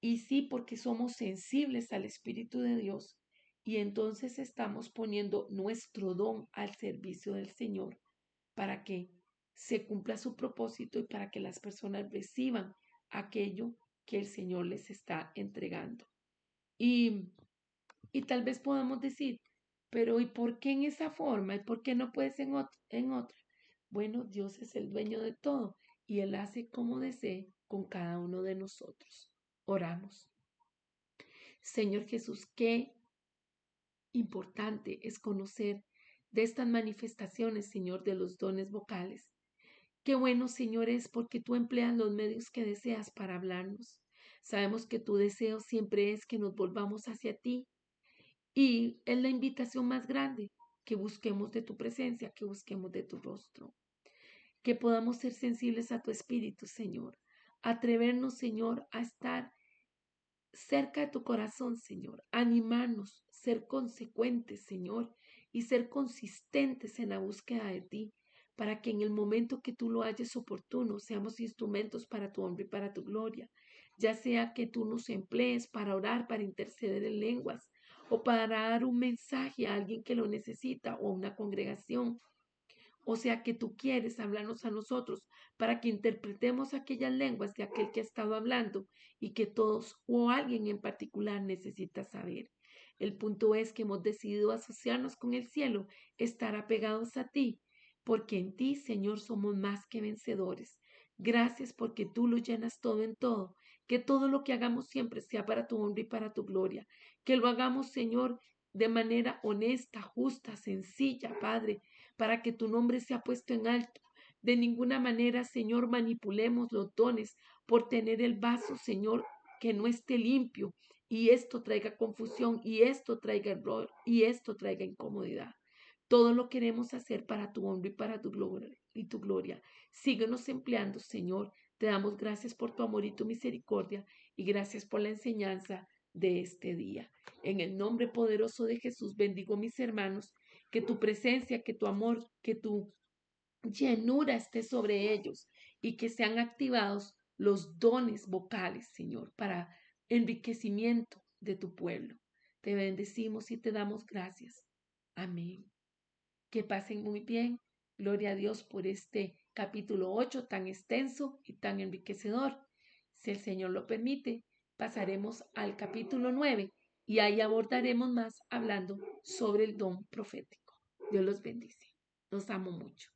y sí porque somos sensibles al Espíritu de Dios y entonces estamos poniendo nuestro don al servicio del Señor para que se cumpla su propósito y para que las personas reciban aquello que el Señor les está entregando. Y, y tal vez podamos decir, pero ¿y por qué en esa forma? ¿Y por qué no puede ser en otra? Bueno, Dios es el dueño de todo y Él hace como desee con cada uno de nosotros. Oramos. Señor Jesús, qué importante es conocer de estas manifestaciones, Señor, de los dones vocales. Qué bueno, Señor, es porque tú empleas los medios que deseas para hablarnos. Sabemos que tu deseo siempre es que nos volvamos hacia ti y es la invitación más grande, que busquemos de tu presencia, que busquemos de tu rostro, que podamos ser sensibles a tu espíritu, Señor. Atrevernos, Señor, a estar cerca de tu corazón, Señor. Animarnos, ser consecuentes, Señor, y ser consistentes en la búsqueda de ti, para que en el momento que tú lo halles oportuno, seamos instrumentos para tu honra y para tu gloria. Ya sea que tú nos emplees para orar, para interceder en lenguas, o para dar un mensaje a alguien que lo necesita o a una congregación. O sea que tú quieres hablarnos a nosotros para que interpretemos aquellas lenguas de aquel que ha estado hablando y que todos o alguien en particular necesita saber. El punto es que hemos decidido asociarnos con el cielo, estar apegados a ti, porque en ti, Señor, somos más que vencedores. Gracias porque tú lo llenas todo en todo. Que todo lo que hagamos siempre sea para tu honra y para tu gloria. Que lo hagamos, Señor, de manera honesta, justa, sencilla, Padre, para que tu nombre sea puesto en alto. De ninguna manera, Señor, manipulemos los dones por tener el vaso, Señor, que no esté limpio y esto traiga confusión y esto traiga error y esto traiga incomodidad. Todo lo queremos hacer para tu honra y para tu gloria. Síguenos empleando, Señor. Te damos gracias por tu amor y tu misericordia y gracias por la enseñanza de este día. En el nombre poderoso de Jesús bendigo mis hermanos, que tu presencia, que tu amor, que tu llenura esté sobre ellos y que sean activados los dones vocales, Señor, para enriquecimiento de tu pueblo. Te bendecimos y te damos gracias. Amén. Que pasen muy bien. Gloria a Dios por este capítulo 8 tan extenso y tan enriquecedor. Si el Señor lo permite, pasaremos al capítulo 9 y ahí abordaremos más hablando sobre el don profético. Dios los bendice. Los amo mucho.